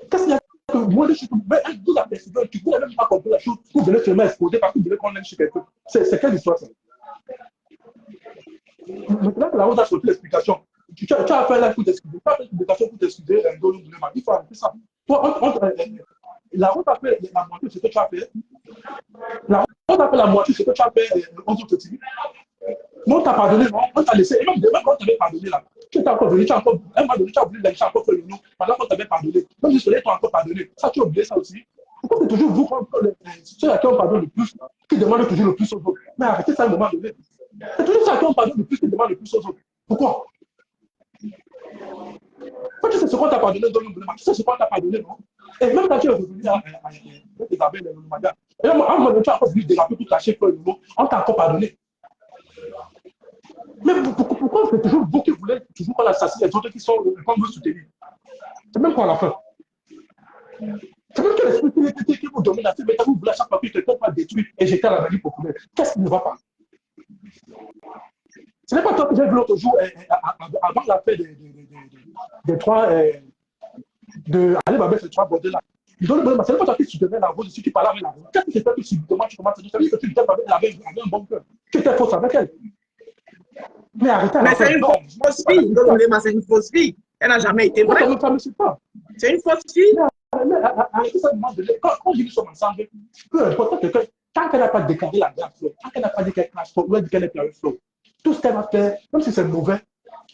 Qu'est-ce qu'il y a que moi, je suis vous apercevez, vous n'avez même pas compris la chose, vous venez seulement exposer parce que vous voulez qu'on aime chez quelqu'un. C'est quelle histoire ça? Maintenant que la rose a sorti l'explication, tu as fait là pour t'excuser, tu as fait l'explication pour t'excuser, il faut arrêter ça. La rose a fait la moitié de ce que tu as fait. La rose a fait la moitié de ce que tu as fait aux autres petits. Mais on t'a pardonné, non? On t'a laissé, et même quand on t'avait pardonné là, tu étais encore venu, tu as encore, un moment donné, tu as oublié d'aller encore faire le nom, pendant qu'on t'avait pardonné. Même si tu as encore pardonné, ça tu as oublié ça aussi. Pourquoi c'est toujours vous, ceux à qui on pardonne le plus, qui demandent toujours le plus aux autres? Mais arrêtez ça à un moment donné. C'est toujours ceux à qui on pardonne le plus qui demandent le plus aux autres. Pourquoi? Quand tu sais ce qu'on t'a pardonné dans le monde, tu sais ce qu'on t'a pardonné, non? Et même quand tu es revenu à Isabelle et le Madia, et à un moment donné, tu as encore voulu déraper pour cacher le nom, on t'a encore pardonné. Mais pourquoi c'est toujours vous qui voulez toujours qu'on assassine les autres qui sont comme vous soutenir? C'est même pas à la fin. C'est même que l'esprit qui vous domine, mais vous voulez à chaque fois que quelqu'un va détruire et jeter à la manie populaire. Qu'est-ce qui ne va pas? Ce n'est pas toi que j'ai vu l'autre jour, avant l'affaire des trois, de Ali Babel, ces trois bordels là. Ce n'est pas toi qui soutenais la rose, si tu parlais avec la rose. Qu'est-ce que c'est que subitement tu commences à dire? Ça veut dire que tu disais qu'elle avait un bon cœur. Tu étais fausse avec elle. Mais arrêtez. Mais c'est une fausse fille. C'est une fausse fille. Elle n'a jamais été vraie. C'est une fausse fille. Mais arrêtez ça, quand ils sont ensemble, peu importe quelqu'un, tant qu'elle n'a pas déclaré la guerre, tant qu'elle n'a pas dit qu'elle crache fort, ou elle dit qu'elle est plein de flow, tout ce qu'elle va faire, même si c'est mauvais,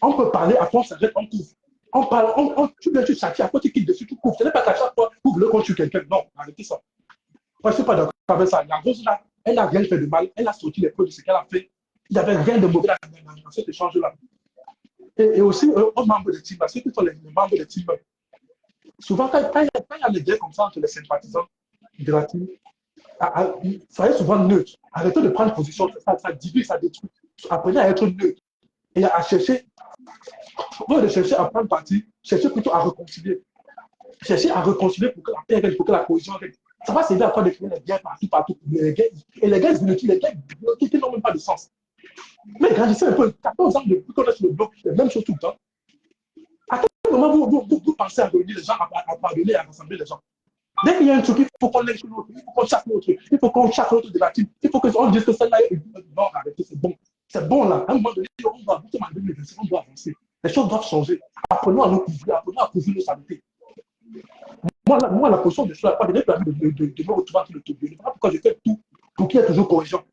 on peut parler, après on s'arrête, on couvre. On parle, tu veux tu châties, après tu quittes dessus, tu couvres. Ce n'est pas qu'à chaque fois, vous voulez qu'on tue quelqu'un. Non, arrêtez ça. Moi, je ne suis pas d'accord avec ça. La rose là, elle n'a rien fait de mal, elle a sorti les preuves de ce qu'elle a fait. Il n'y avait rien de mauvais dans cet échange-là. Et aussi, aux membres de team, ceux qui sont les membres de team, souvent, quand il y a des guerres comme ça entre les sympathisants de la team, soyez souvent neutre. Arrêtez de prendre position, ça divise, ça détruit. Apprenez à être neutre et à chercher, au lieu de chercher à prendre parti, cherchez plutôt à réconcilier. Cherchez à réconcilier pour que la paix règne, pour que la cohésion règne. Ça va servir à quoi de créer les guerres partout. Et les guerres inutiles, qui n'ont même pas de sens. Mais grandissez un peu, 14 ans depuis qu'on est sur le bloc, c'est la même chose tout le temps. À quel moment vous pensez à réunir les gens, à pardonner, à rassembler les gens? Dès qu'il y a un truc, il faut qu'on l'aide sur l'autre, il faut qu'on chaque l'autre, il faut qu'on chaque l'autre de la team, il faut qu'on dise que celle-là est non, arrêtez, c'est bon. C'est bon là. À un moment donné, on doit avancer, on doit avancer. Les choses doivent changer. Apprenons à nous couvrir, apprenons à couvrir nos santé. Moi, la position de cela, pas de me retrouver entre le tout. Je ne sais pas pourquoi je fais tout pour qu'il y ait toujours cohésion.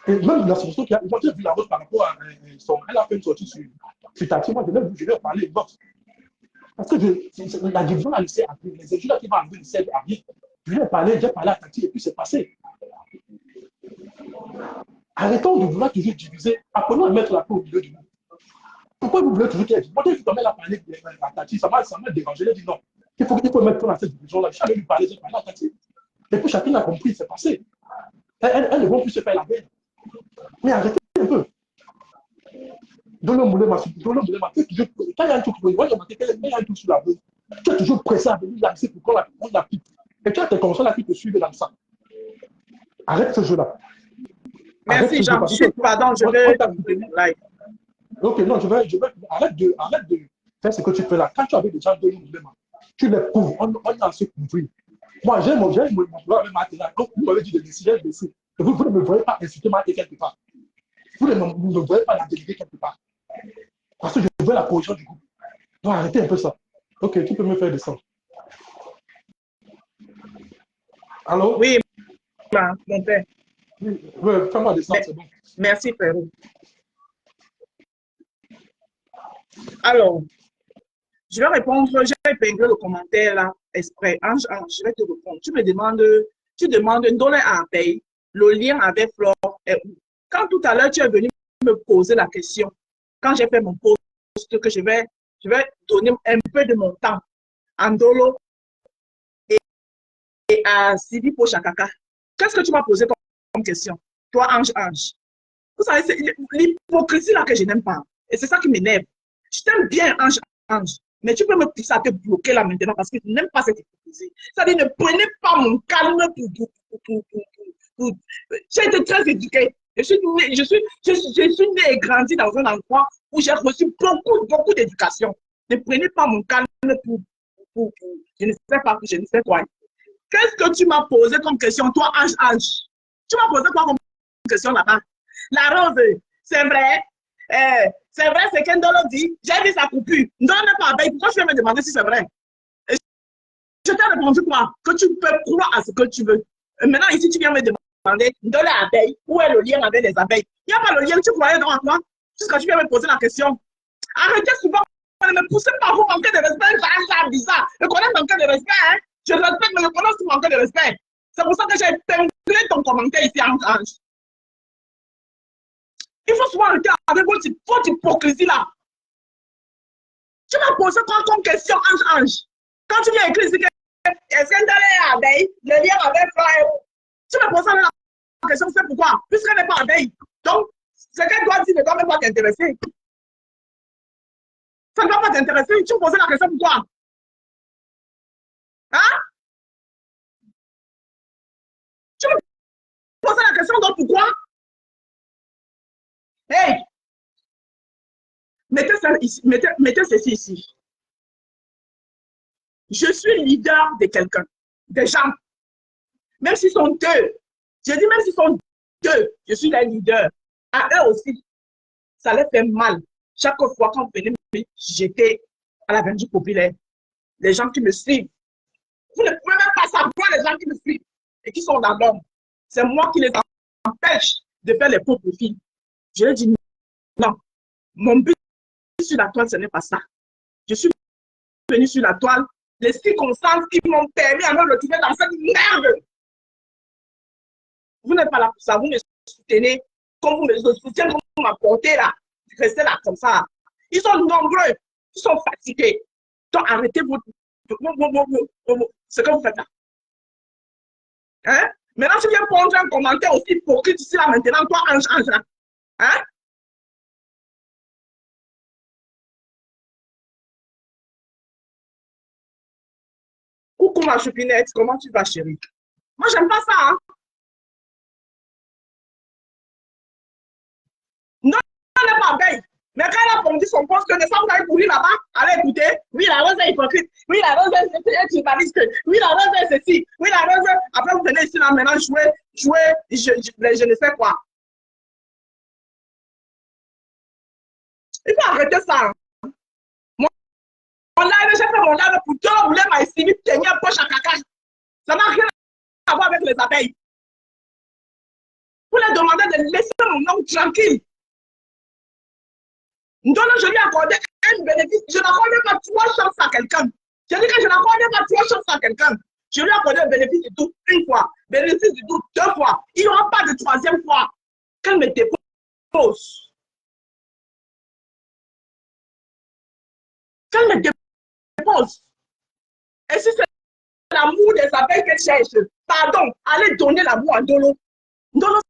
Et même la solution qu'il y a, moi j'ai vu la rose par rapport à elle a fait une sortie sur Tati, moi je vais parler une boxe. Parce que la division a laissé après, les études qui vont arriver ne servent à rien. Je vais parler à Tati et puis c'est passé. Arrêtons de vouloir toujours diviser, apprenons à mettre la paix au milieu du monde. Pourquoi vous voulez toujours qu'il y ait? Moi je suis à parler à Tati, ça m'a dérangé, j'ai dit non. Il faut mettre dans cette division-là. Je suis lui parler, j'ai parlé à Tati. Et puis chacun a compris, c'est passé. Elles ne vont plus se faire la guerre. Mais arrêtez un peu. Dans le moulin, quand il y a un truc, il y a un truc sur la route, tu es toujours pressé à venir lancer pour qu'on la pique. Et tu as tes consoles là qui te suivent dans ça. Arrête ce jeu-là. Merci, Jean-Chut, pardon, je vais... Ok, non, arrête de faire ce que tu fais là. Quand tu avais déjà deux mouvements, tu les couvres, on a assez couvrir. Moi, j'ai mon droit même à donc vous m'avez dit de décider, j'ai décidé. Vous ne me voyez pas insulter ma tête quelque part. Vous ne me voyez pas la déléguer quelque part. Parce que je veux la position du groupe. Donc arrêtez un peu ça. Ok, tu peux me faire descendre. Allô? Oui, mon père. Oui, fais-moi descendre, c'est bon. Merci, frérot. Alors, je vais répondre, j'ai épinglé le commentaire là, exprès. Ange, je vais te répondre. Tu demandes un dollar à payer, le lien avec Flore est où? Quand tout à l'heure tu es venu me poser la question, quand j'ai fait mon post, que je vais donner un peu de mon temps à Ndolo et à Sidi Pochakaka. Qu'est-ce que tu m'as posé comme question? Toi, Ange. Vous savez, c'est l'hypocrisie là que je n'aime pas. Et c'est ça qui m'énerve. Je t'aime bien, Ange. Mais tu peux me pousser à te bloquer là maintenant parce que je n'aime pas cette hypocrisie. C'est-à-dire, ne prenez pas mon calme pour... J'ai été très éduquée. Je suis née et grandi dans un endroit où j'ai reçu beaucoup d'éducation. Ne prenez pas mon calme pour je ne sais pas, je ne sais quoi. Qu'est-ce que tu m'as posé comme question, toi, Ange? Tu m'as posé quoi comme question là-bas? La rose, c'est vrai. C'est vrai, c'est qu'Ndolo dit. J'ai vu sa coupure. Ndolo n'est pas abeille. Pourquoi tu viens me demander si c'est vrai? Et je t'ai répondu quoi? Que tu peux croire à ce que tu veux. Et maintenant, ici, tu viens me demander Ndolo est abeille. Où est le lien avec les abeilles? Il n'y a pas le lien. Tu croyais dans quoi? Jusqu'à tu viens me poser la question. Arrêtez souvent. Ne me poussez pas, vous manquez de respect. C'est bizarre. Le collègue manque de respect. Hein? Je respecte, mais le collègue aussi manque de respect. C'est pour ça que j'ai épinglé ton commentaire ici en Ange. Il faut souvent arrêter avec votre hypocrisie là. Tu m'as posé quoi comme question, Ange? Quand tu viens écrire ici, est-ce qu'elle est abeille? Le lien avec Flore. Tu me poses la question, c'est pourquoi? Puisqu'elle n'est pas abeille. Donc, ce qu'elle doit dire ne doit même pas t'intéresser. Ça ne doit pas t'intéresser. Tu me poses la question, pourquoi? Hein? Tu me poses la question, donc pourquoi? Hey! Mettez ceci ici. Je suis leader de quelqu'un, des gens. Même s'ils sont deux. J'ai dit même s'ils sont deux, je suis leur leader. À eux aussi, ça les fait mal. Chaque fois quand vous venez me jeter à la venue populaire, les gens qui me suivent, vous ne pouvez même pas savoir les gens qui me suivent et qui sont dans l'ombre. C'est moi qui les empêche de faire les faux profils. Je leur dis non. Mon but sur la toile, ce n'est pas ça. Je suis venu sur la toile, les circonstances qui m'ont permis à me retrouver dans cette merde. Vous n'êtes pas là pour ça, vous me soutenez comme vous me soutenez, comme vous m'apportez là. Restez là comme ça. Ils sont nombreux, ils sont fatigués. Donc arrêtez ce que vous faites là. Hein? Maintenant, tu viens prendre un commentaire aussi hypocrite ici là maintenant, toi, Ange là. Hein? Coucou ma choupinette, comment tu vas, chérie? Moi, j'aime pas ça, hein? Non, elle n'est pas belle. Mais quand elle a pondu son poste, que vous allez courir là-bas, allez écouter. Oui, la rose est hypocrite. Oui, la rose est tribaliste. Oui, la rose est ceci. Oui, la rose. Après, vous venez ici là maintenant jouer, je ne sais quoi. Il faut arrêter ça. Mon live, j'ai fait mon live pour tout le monde m'a estimé tenir poche à caca. Ça n'a rien à voir avec les abeilles. Vous leur demandez de laisser mon nom tranquille. Donc, je lui ai accordé un bénéfice. Je n'accorde pas 3 chances à quelqu'un. Je dis que je n'accorde pas 3 chances à quelqu'un. Je lui ai accordé un bénéfice du tout 1 fois. Bénéfice du tout 2 fois. Il n'y aura pas de 3e fois. Qu'elle me dépose. Qu'elle me dépose. Et si c'est l'amour des abeilles qu'elle cherche, pardon, allez donner l'amour à Ndolo. Ndolo,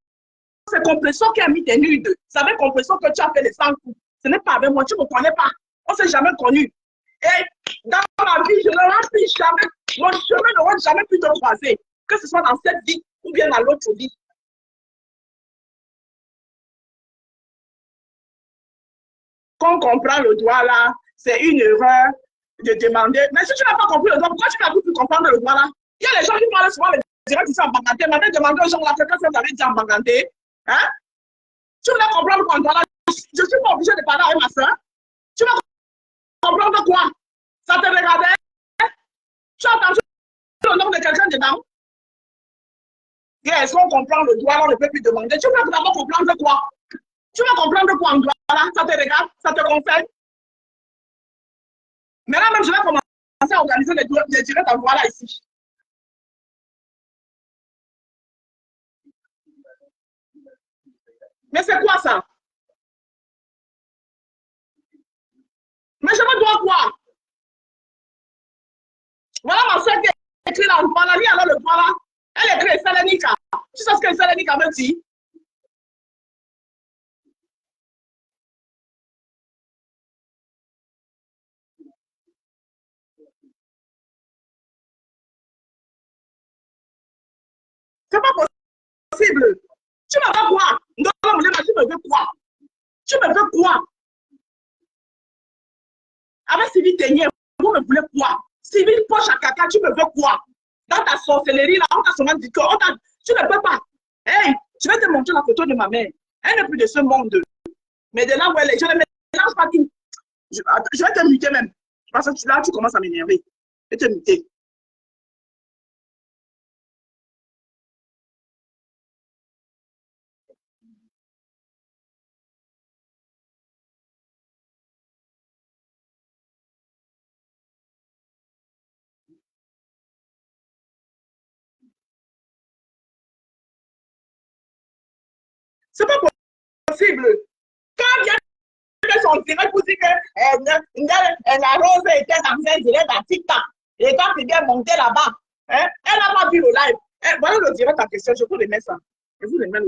c'est Compression qui a mis tes nudes. C'est avec Compression que tu as fait les 100 coups. Ce n'est pas avec moi, tu ne me connais pas. On ne s'est jamais connu. Et dans ma vie, je ne remplis jamais. Mon chemin n'aura jamais pu te croiser. Que ce soit dans cette vie ou bien dans l'autre vie. qu'on comprend le droit là, c'est une erreur de demander. Mais si tu n'as pas compris le droit, pourquoi tu n'as pas pu comprendre le droit là? Il y a les gens qui parlent souvent les directs ici en banganté. Maintenant, demandez aux gens là, qu'est-ce que vous avez dit en banganté? Hein? Tu voulais comprendre quoi droit là? Je ne suis pas obligée de parler avec ma soeur. Tu vas comprendre quoi? Ça te regardait? Tu as entendu le nom de quelqu'un dedans? Est-ce qu'on comprend le droit, on ne peut plus demander. Tu vas d'abord comprendre quoi? Tu vas comprendre quoi en droit là? Ça te regarde? Ça te concerne? Mais là même, je vais commencer à organiser les directs en droit là ici. Mais c'est quoi ça? Mais je me dois quoi? Voilà ma soeur qui écrit là en droit là. Lis alors le droit là. Elle écrit Selenika. Tu sais ce que Selenika veut dire? C'est pas possible. Tu me veux quoi? Non, tu me veux quoi? Tu me veux quoi? Avec Sylvie Ténier, vous me voulez quoi? Sylvie Poche à caca, tu me veux quoi? Dans ta sorcellerie là, on t'a seulement dit que tu ne peux pas. Hey, je vais te montrer la photo de ma mère. Elle n'est plus de ce monde. Mais de là où elle est, je ne mélange pas tout. Je vais te muter même. Parce que là, tu commences à m'énerver. Je vais te muter. C'est pas possible. Quand vient son direct pour dire que la rose était dans un direct à TikTok. Et quand il vient monter là-bas, hein, elle n'a pas vu le live. Voilà le direct en question, je vous remets ça. Je vous remets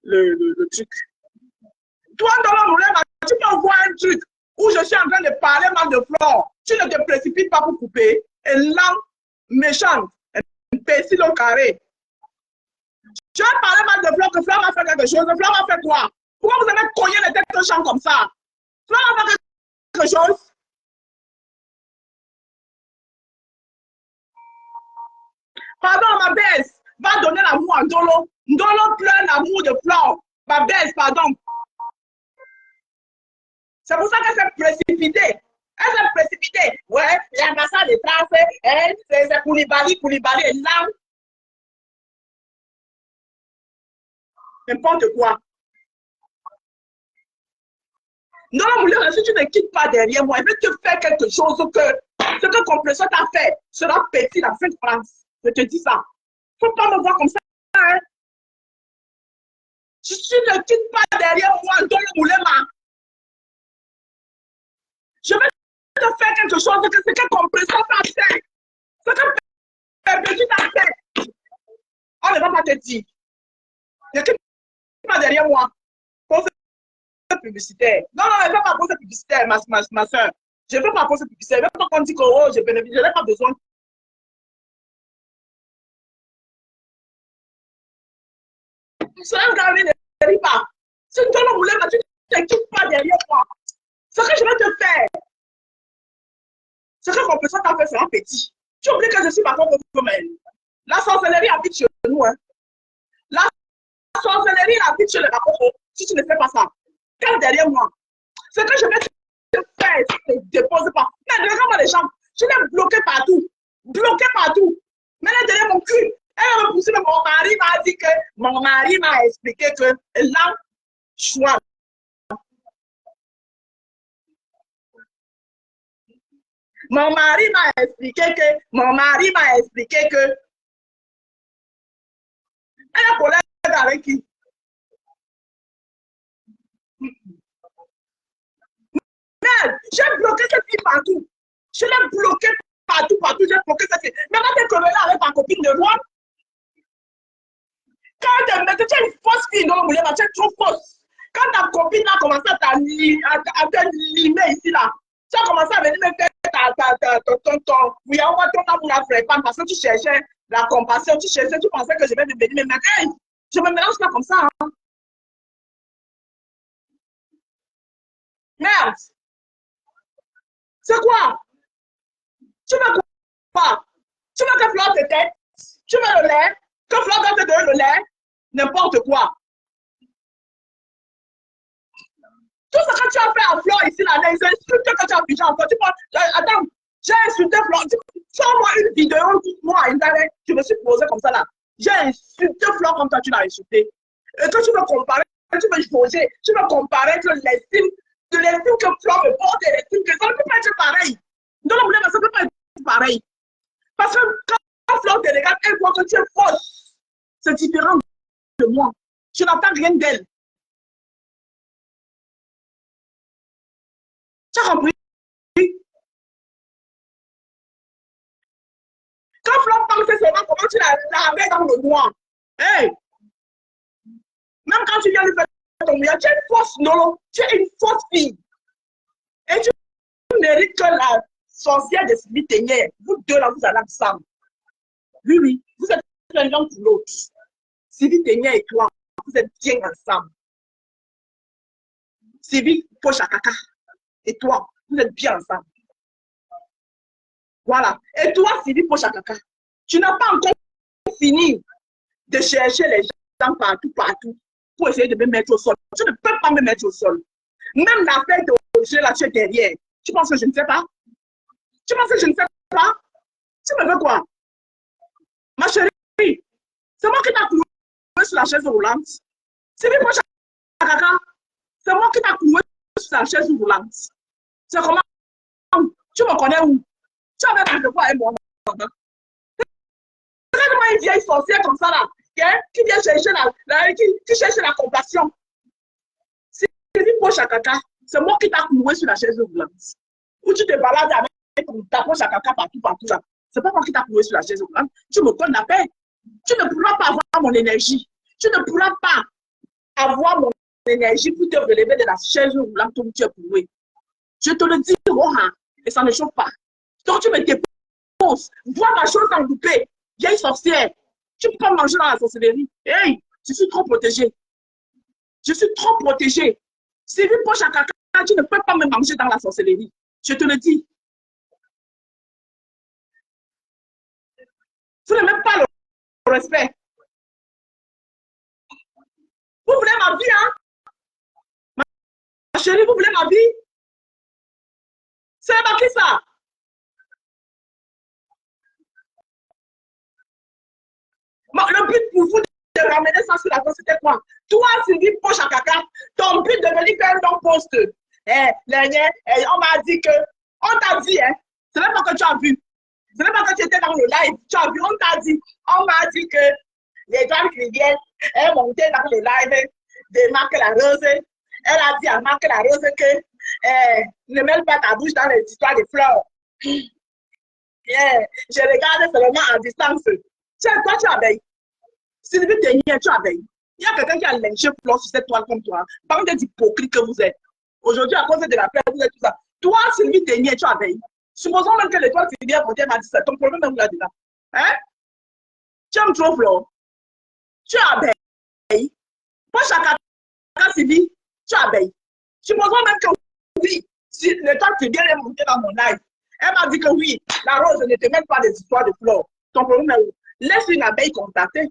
le truc. Toi, dans le moulin, tu peux voir un truc où je suis en train de parler mal de Flore. Tu ne te précipites pas pour couper. Et langue méchante, imbécile au carré. Tu as parlé mal de Flore, que Flore va faire quelque chose. Flore va faire quoi? Pourquoi vous avez cogné les têtes de champ comme ça? Flore va faire quelque chose. Pardon, ma baisse va donner l'amour à Ndolo. Ndolo pleure l'amour de Flore. Ma baisse, pardon. C'est pour ça qu'elle s'est précipitée. Elle s'est précipitée. Ouais, l'ambassade de France, c'est Koulibaly. Et là, n'importe quoi. Non, Moulin, si tu ne quittes pas derrière moi, je vais te faire quelque chose que ce que Compression t'a fait sera petit la fin de France. Je te dis ça. Il ne faut pas me voir comme ça. Hein? Si tu ne quittes pas derrière moi, dans le Moulin, je vais te faire quelque chose que ce que Compression t'a fait. Ce que petit t'a fait. On ne va pas te dire. Ne quitte pas derrière moi. Publicitaire. Non, elle ne veut pas poser publicitaire, ma soeur. Je ne veux pas poser publicitaire. Je ne veux pas qu'on dise que oh, je n'ai pas besoin. Cela ne rit pas. Si tu ne voulais pas, tu ne quittes pas derrière moi. Ce que je vais te faire, ce que Compression t'a fait sera petit. Tu oublies que je suis patron de vous-même. La sorcellerie habite chez nous. Hein. La sorcellerie habite chez les rapports. Si tu ne fais pas ça, calme derrière moi. Ce que je vais te faire, tu ne déposes pas. Mais regarde-moi les jambes. Je l'ai bloqué partout. Bloqué partout. Mais là, derrière mon cul. Elle m'a poussé, mais mon mari m'a dit que, mon mari m'a expliqué que là, choix. Mon mari m'a expliqué que, elle a collé avec qui? J'ai bloqué cette fille partout. Je l'ai bloqué partout. J'ai bloqué cette fille. Maintenant, tu es collé avec ta copine de loi. Quand tu es une fausse fille dans le moulin, tu es trop fausse. Quand ta copine a commencé à te limer ici, là, tu as commencé à venir me faire ton oui, on va ton amour à fréquenter parce que tu cherchais la compassion, tu pensais que je vais venir me mettre. Hey, je me mélange pas comme ça. Hein. Merde. C'est quoi? Tu veux quoi? Tu veux que Flore te tête? Tu veux le lait? Que Flore doit te donner le lait? N'importe quoi. Tout ce que tu as fait à Flore ici, là, les insultes que tu as déjà encore. Attends, j'ai insulté Flore. Sors-moi une vidéo, moi, Internet. Je me suis posé comme ça, là. J'ai insulté Flore comme ça, tu l'as insulté. Et que tu veux comparer, tu veux changer, tu veux comparer que l'estime que Flore me porte et l'estime que ça ne peut pas être pareil. Non, non, ça ne peut pas être pareil. Parce que quand Flore te regarde, elle voit que tu es fausse. C'est différent de moi. Je n'entends rien d'elle. Tu as compris? Quand Flore parle, c'est seulement comment tu la mets dans le noir. Hey! Même quand tu viens lui faire ton meilleur, tu es une fausse Nolo. Tu es une fausse fille. Et tu mérites que la sorcière de Sylvie Ténière, vous deux là, vous allez ensemble. Oui, oui, vous êtes l'un pour l'autre. Sylvie Ténière et toi, vous êtes bien ensemble. Sylvie Pochakaka et toi, vous êtes bien ensemble. Voilà. Et toi, Sylvie Pochakaka, tu n'as pas encore fini de chercher les gens partout, partout, pour essayer de me mettre au sol. Tu ne peux pas me mettre au sol. Même l'affaire de Roger, là, tu es derrière. Tu penses que je ne sais pas? Tu penses que je ne sais pas? Tu me veux quoi? Ma chérie, c'est moi qui t'ai cloué sur la chaise roulante. Sylvie Pochakaka, c'est moi qui t'ai cloué sur la chaise roulante. C'est comment? Tu me connais où? Tu avais quelque quoi avec moi? Regarde-moi une vieille sorcière comme ça là, qui vient chercher qui cherche la compassion. Sylvie Pochakaka, c'est moi qui t'ai cloué sur la chaise roulante. Où tu te balades avec ta poche à caca partout, partout là. C'est pas moi qui t'ai cloué sur la chaise roulante. Tu me donnes la paix. Tu ne pourras pas avoir mon énergie. Tu ne pourras pas avoir mon énergie pour te relever de la chaise roulante où tu es cloué. Je te le dis, Rohan, et ça ne choque pas. Donc tu me déposes. Vois ma chose enveloppée. Vieille sorcière. Tu peux pas manger dans la sorcellerie. Hey, je suis trop protégée. Je suis trop protégée. Sylvie Pochakaka, tu ne peux pas me manger dans la sorcellerie. Je te le dis. Vous n'avez même pas le respect. Vous voulez ma vie, hein? Ma chérie, vous voulez ma vie? C'est pas qui ça? Le but pour vous de ramener ça sur la table, c'était quoi? Toi, Sylvie Pochakaka, ton but de venir faire un poste. On m'a dit que, on t'a dit, hein, c'est même pas que tu as vu. C'est même pas que tu étais dans le live, tu as vu, on t'a dit, on m'a dit que les gens qui viennent, elles montaient dans le live de Marc la Rose. Elle a dit à Marc la Rose que ne mêle pas ta bouche dans les histoires de fleurs. Je regarde seulement à distance. Toi, tu abeilles. Sylvie Ténière, tu abeilles. Il y a quelqu'un qui a lynché Flore sur cette toile comme toi. Bande d'hypocrites que vous êtes. Aujourd'hui, à cause de la paix, vous êtes tout ça. Toi, Sylvie Ténière, tu abeilles. Supposons même que l'étoile qui vient monter m'a dit ça. Ton problème est là-dedans. Hein? Tu aimes trop Flore. Tu abeilles. Pochakaka, Sylvie, tu abeilles. Supposons même que oui, si l'étoile qui vient est montée dans mon live. Elle m'a dit que oui, la rose ne te mêle pas des histoires de Flore. Ton problème est où? Laisse une abeille constater.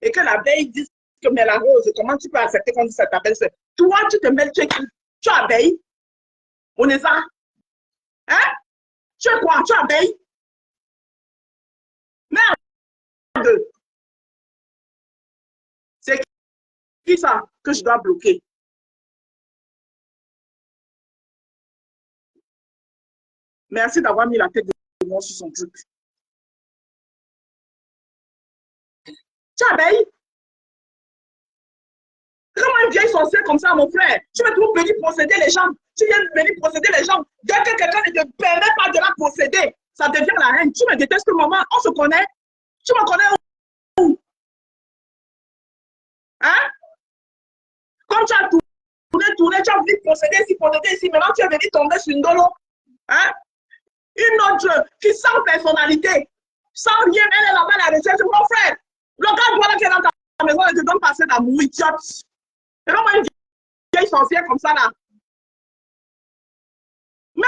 Et que l'abeille dise que mais la rose, comment tu peux accepter qu'on dise ça t'appelle ça? Toi, tu te mêles, tu abeille. On est ça? Hein? Tu es quoi? Tu abeille? Merde! C'est qui ça que je dois bloquer? Merci d'avoir mis la tête de moi sur son truc. Tu abeille? Comment une vieille sorcière comme ça, mon frère? Tu veux toujours venir posséder les gens. Tu viens venir posséder les gens. Dès que quelqu'un ne te permet pas de la posséder, ça devient la haine. Tu me détestes le moment. On se connaît. Tu me connais où? Hein? Comme tu as tourné, tu as voulu posséder ici. Maintenant, tu es venu tomber sur une dolo. Hein? Une autre qui sans personnalité, sans rien, elle est là-bas à la recherche. Mon frère, le gars voilà qui est dans ta maison et te donne passer d'amour, idiote. Et non, moi, une vieille sorcière comme ça, là. Même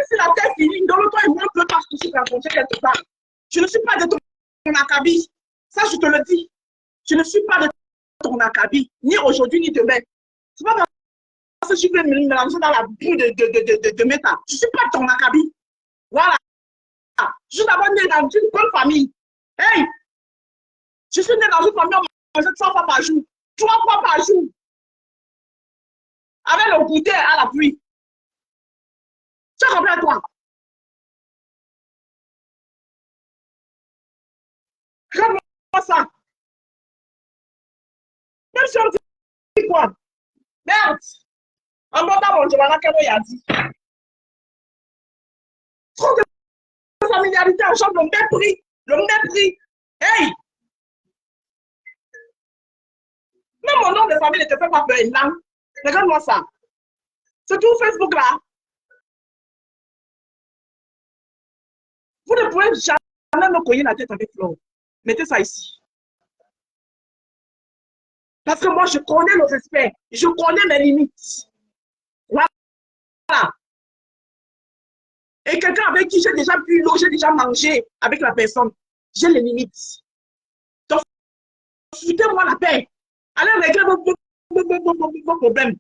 si la terre finit, dans le temps et moi, on ne peut pas se rencontrer quelque part. Je ne suis pas de ton acabit. Ça, je te le dis. Je ne suis pas de ton acabit, ni aujourd'hui, ni demain. C'est pas parce que je vais me mélanger dans la boue de méta. Je ne suis pas de ton acabit. Voilà. Je suis d'abord né dans une bonne famille. Hey! Je suis né dans une famille où on mangeait 3 fois par jour. 3 fois par jour. Avec le goûter à la pluie. Tu as compris, toi? Regarde-moi ça. Même si on dit quoi? Merde. En bon temps, je vais la qu'elle a dit. Trop de familiarité en chambre, le mépris. Le mépris. Hey! Même mon nom de famille ne te fait pas peur. Non. Regarde-moi ça. C'est tout Facebook là. Vous ne pouvez jamais me cogner la tête avec Flo. Mettez ça ici. Parce que moi, je connais le respect. Je connais mes limites. Voilà. Et quelqu'un avec qui j'ai déjà pu loger, déjà mangé avec la personne, j'ai les limites. Donc, foutez-moi la paix. Allez régler vos problèmes.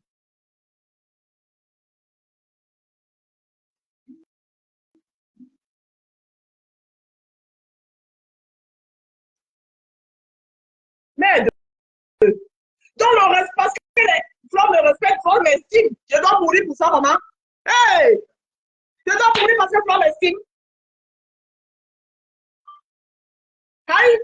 Merde. Donc, le respect, parce que les femmes me respectent, Flo m'estime. Je dois mourir pour ça, maman. Hey! Je dois mourir parce que Flo m'estime. Aïe!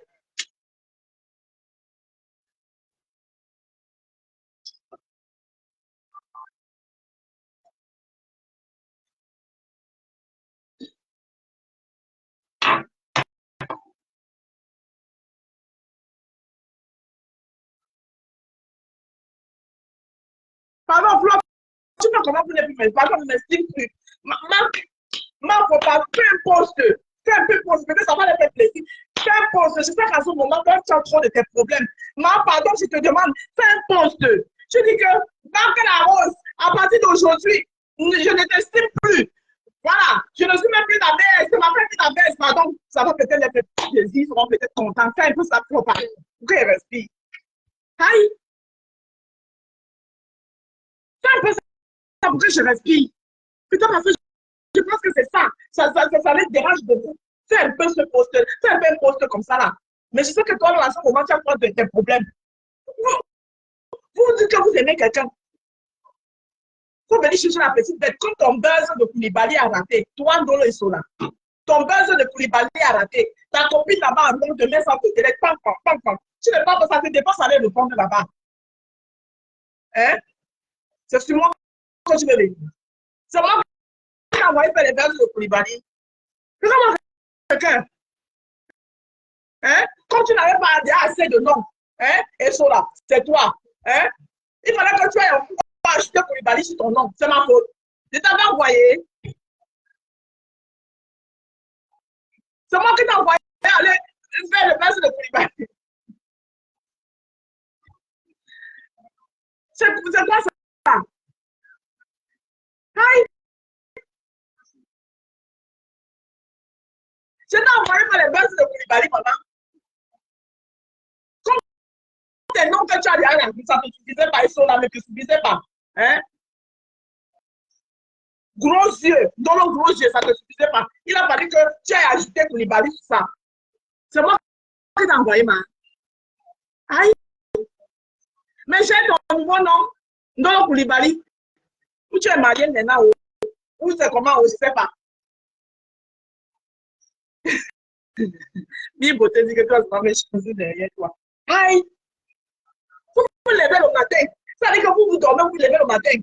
Pardon, Flo, tu peux comment vous ne plus pas, ne m'estime plus. Ma papa, fais un poste. Fais un peu poste. Peut-être ça va les faire plaisir. Fais un poste. Je sais qu'à ce moment, quand tu as trop de tes problèmes, pardon, je te demande, fais un poste. Je dis que, dans la rose, à partir d'aujourd'hui, je ne t'estime plus. Voilà, je ne suis même plus ta baisse. C'est ma frère qui ta baisse. Pardon, ça va peut-être les faire plaisir. Ils seront peut-être contents. Fais un peu ça pour parler. Pour qu'ils respirent. Aïe. Fais un peu ça pour que je respire. Putain, parce que je pense que c'est ça. Ça les dérange beaucoup. Fais un peu ce poste. Fais un peu un poste comme ça là. Mais je sais que toi, dans ce moment, tu as pas de tes problèmes. Vous dites que vous aimez quelqu'un. Vous venez chercher la petite bête. Comme ton buzz de Koulibaly a raté. Toi, Ndolo et Sola. Ton buzz de Koulibaly a raté. Ta copine là-bas, en de mettre ça pour te pam, pam, pam, pam. Tu ne parles pas, ça te dépense, aller le prendre là-bas. Hein? C'est sur moi que tu veux venir. C'est moi qui ai envoyé faire les buzz de Koulibaly. Comment quelqu'un? Hein? Comme tu n'avais pas assez de noms, hein? Et Sola, c'est toi. Hein? Il fallait que tu aies acheté Koulibaly sur ton nom. C'est ma faute. Je t'avais envoyé. C'est moi qui t'ai envoyé aller faire le buzz de Koulibaly. C'est quoi ça? Aïe! Je t'ai envoyé faire les buzz de Koulibaly, maman. Comme tes noms que tu as derrière, ça ne te suffisait pas, ils sont là, mais ne te suffisait pas. Hein? Gros yeux, dans le gros yeux, ça ne te suffisait pas. Il a fallu que tu aies ajouté Koulibaly sur ça. C'est moi qui t'ai envoyé, ma. Aïe! Mais j'ai ton nouveau nom, dans le Koulibaly. Où tu es marié maintenant, où c'est comment, je ne sais pas. Bibo te dit que toi, tu vas choisir derrière toi. Aïe! Vous vous levez le matin. Ça veut dire que vous dormez, vous levez le matin.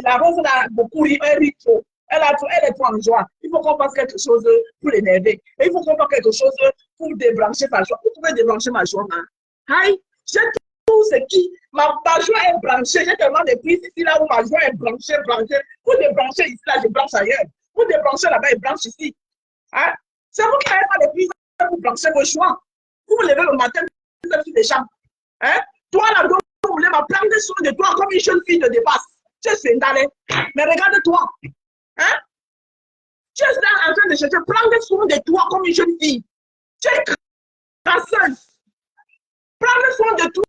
La rose, elle a beaucoup ri, elle rit trop. Elle est trop en joie. Il faut qu'on fasse quelque chose pour l'énerver. Et il faut qu'on fasse quelque chose pour débrancher sa joie. Vous pouvez débrancher ma joie, hein? Aïe! J'ai tout ce qui. Ma joie est branchée. J'ai tellement de prises ici, là où ma joie est branchée. Vous débrancher ici, là, je branche ailleurs. Vous débranchez là-bas, je branche ici. Hein? C'est vous qui n'avez pas de prises pour brancher vos choix. Vous vous levez le matin, vous êtes sur des champs. Hein? Toi, là, vous voulez m'apprendre sur de toi comme une jeune fille de dépasse. Tu es séntalé. Mais regarde-toi. Hein? Tu es là en train de chercher. Prends soin de toi comme une jeune fille. Tu es crasseuse. Prends soin de toi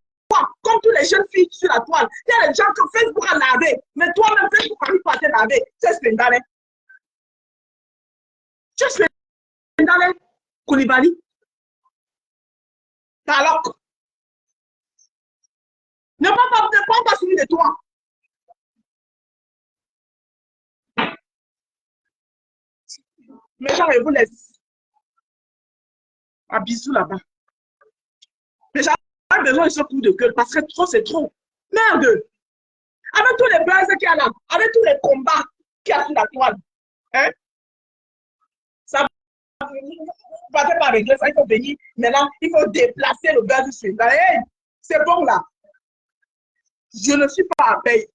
comme toutes les jeunes filles sur la toile. Il y a des gens que Facebook a lavé. Mais toi-même, Facebook n'arrive pas à te laver. Tu es séntalé. Tu es séntalé. Koulibaly. Alors, ne prends pas soin de toi. Mais gens, je vous laisse. Un bisou là-bas. Mais j'ai besoin de ce coup de gueule parce que trop, c'est trop. Merde. Avec tous les buzz qu'il y a là, avec tous les combats qu'il y a sur la toile, hein, ça vous partez pas régler ça, il faut venir. Maintenant, il faut déplacer le buzz sur là. Hey, c'est bon là. Je ne suis pas à paye.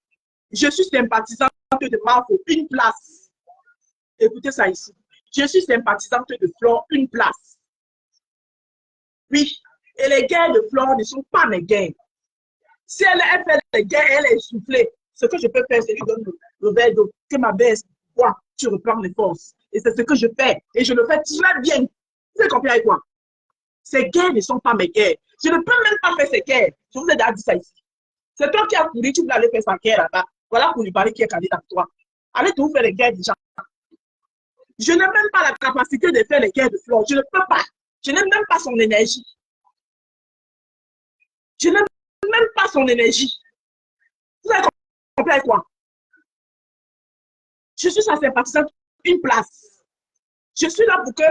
Je suis sympathisante de Marfo, une place. Écoutez ça ici. Je suis sympathisante de Flore, une place. Oui. Et les guerres de Flore ne sont pas mes guerres. Si elle fait les guerres, elle est soufflée. Ce que je peux faire, c'est lui donner le verre d'eau. Que ma baisse, quoi, tu reprends les forces. Et c'est ce que je fais. Et je le fais très bien. Vous avez compris avec quoi? Ces guerres ne sont pas mes guerres. Je ne peux même pas faire ces guerres. Je vous ai déjà dit ça ici. C'est toi qui as couru, tu voulais aller faire sa guerre là-bas. Voilà pour lui parler qui est candidat à toi. Allez tout faire les guerres déjà. Je n'ai même pas la capacité de faire les guerres de Flore. Je ne peux pas. Je n'ai même pas son énergie. Je n'ai même pas son énergie. Vous avez compris avec quoi? Je suis sa sympathisante, une place. Je suis là pour que,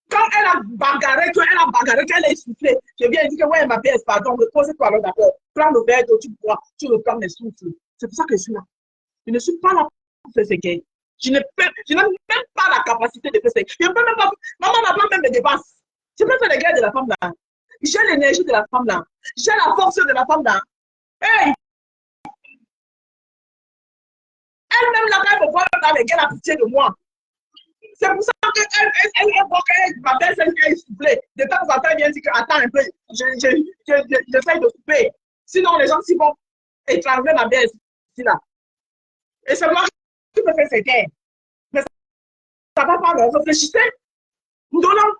quand elle a bagarré, qu'elle est essoufflée, je viens dire que, ouais, ma pièce, pardon, repose-toi alors d'abord. Prends le verre d'eau, tu bois, tu reprends les souffles. C'est pour ça que je suis là. Je ne suis pas là pour faire ces guerres. Je n'ai même pas la capacité de faire ces guerres. Je ne peux même pas, maman n'a pas même mes dépenses. Je peux faire les guerres de la femme là. J'ai l'énergie de la femme là. J'ai la force de la femme là. Hey! Elle-même là, quand elle me voit dans les guerres, elle a pitié de moi. C'est pour ça qu'elle voit qu'elle m'appelle celle qui est soufflée. De temps en temps, elle vient dire que attends un peu, j'essaie de couper. Sinon, les gens s'y vont étrangler ma baisse ici là. Et c'est moi qui me fais ces guerres. Mais ça va pas, réfléchissez. Nous donnons.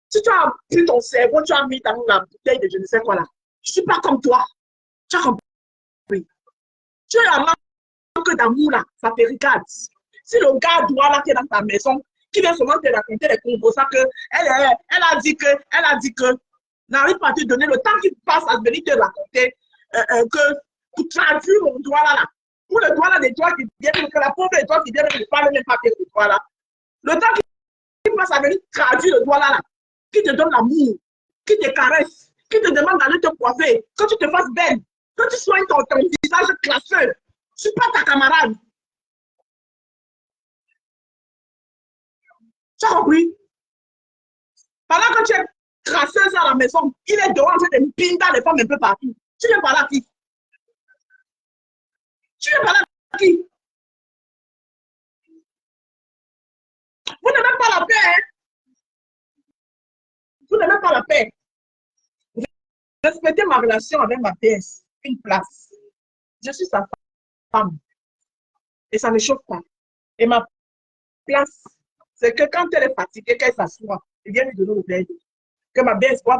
Si tu as pris ton cerveau, tu as mis dans la bouteille de je ne sais quoi là. Je ne suis pas comme toi. Tu as compris. Tu as un manque d'amour là, ça te regarde. Si le gars doit là qui est dans ta maison, qui vient seulement te raconter les combos, ça que elle a dit que n'arrive pas à te donner le temps qu'il passe à venir te raconter que pour traduire mon doigt là, pour le doigt là des doigts qui viennent, que la pauvre des doigts qui viennent ne parle même pas de ce doigt là. Le temps qu'il passe à venir traduire le doigt là, qui te donne l'amour, qui te caresse, qui te demande d'aller te coiffer, que tu te fasses belle, que tu soignes ton visage classeux. Je ne suis pas ta camarade. Tu as compris? Pendant que tu es crasseuse à la maison, il est dehors en train de pinter les femmes un peu partout. Tu viens par là qui? Tu viens par là qui? Vous n'avez même pas la paix, hein? Vous n'avez même pas la paix. Respectez ma relation avec ma PS, une place. Je suis sa femme. Et ça ne chauffe pas. Et ma place, c'est que quand elle est fatiguée, qu'elle s'assoit, elle vient lui donner le verre. Que ma baisse boit,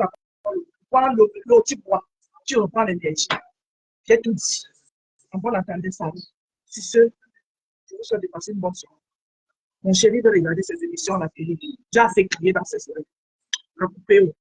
prends l'eau, tu bois, tu reprends l'énergie. J'ai tout dit. En bon entendant ça. Si ce, je vous souhaite de passer une bonne soirée. Mon chéri de regarder ces émissions à la télé. J'ai assez crié dans ses oreilles. Recoupez-vous.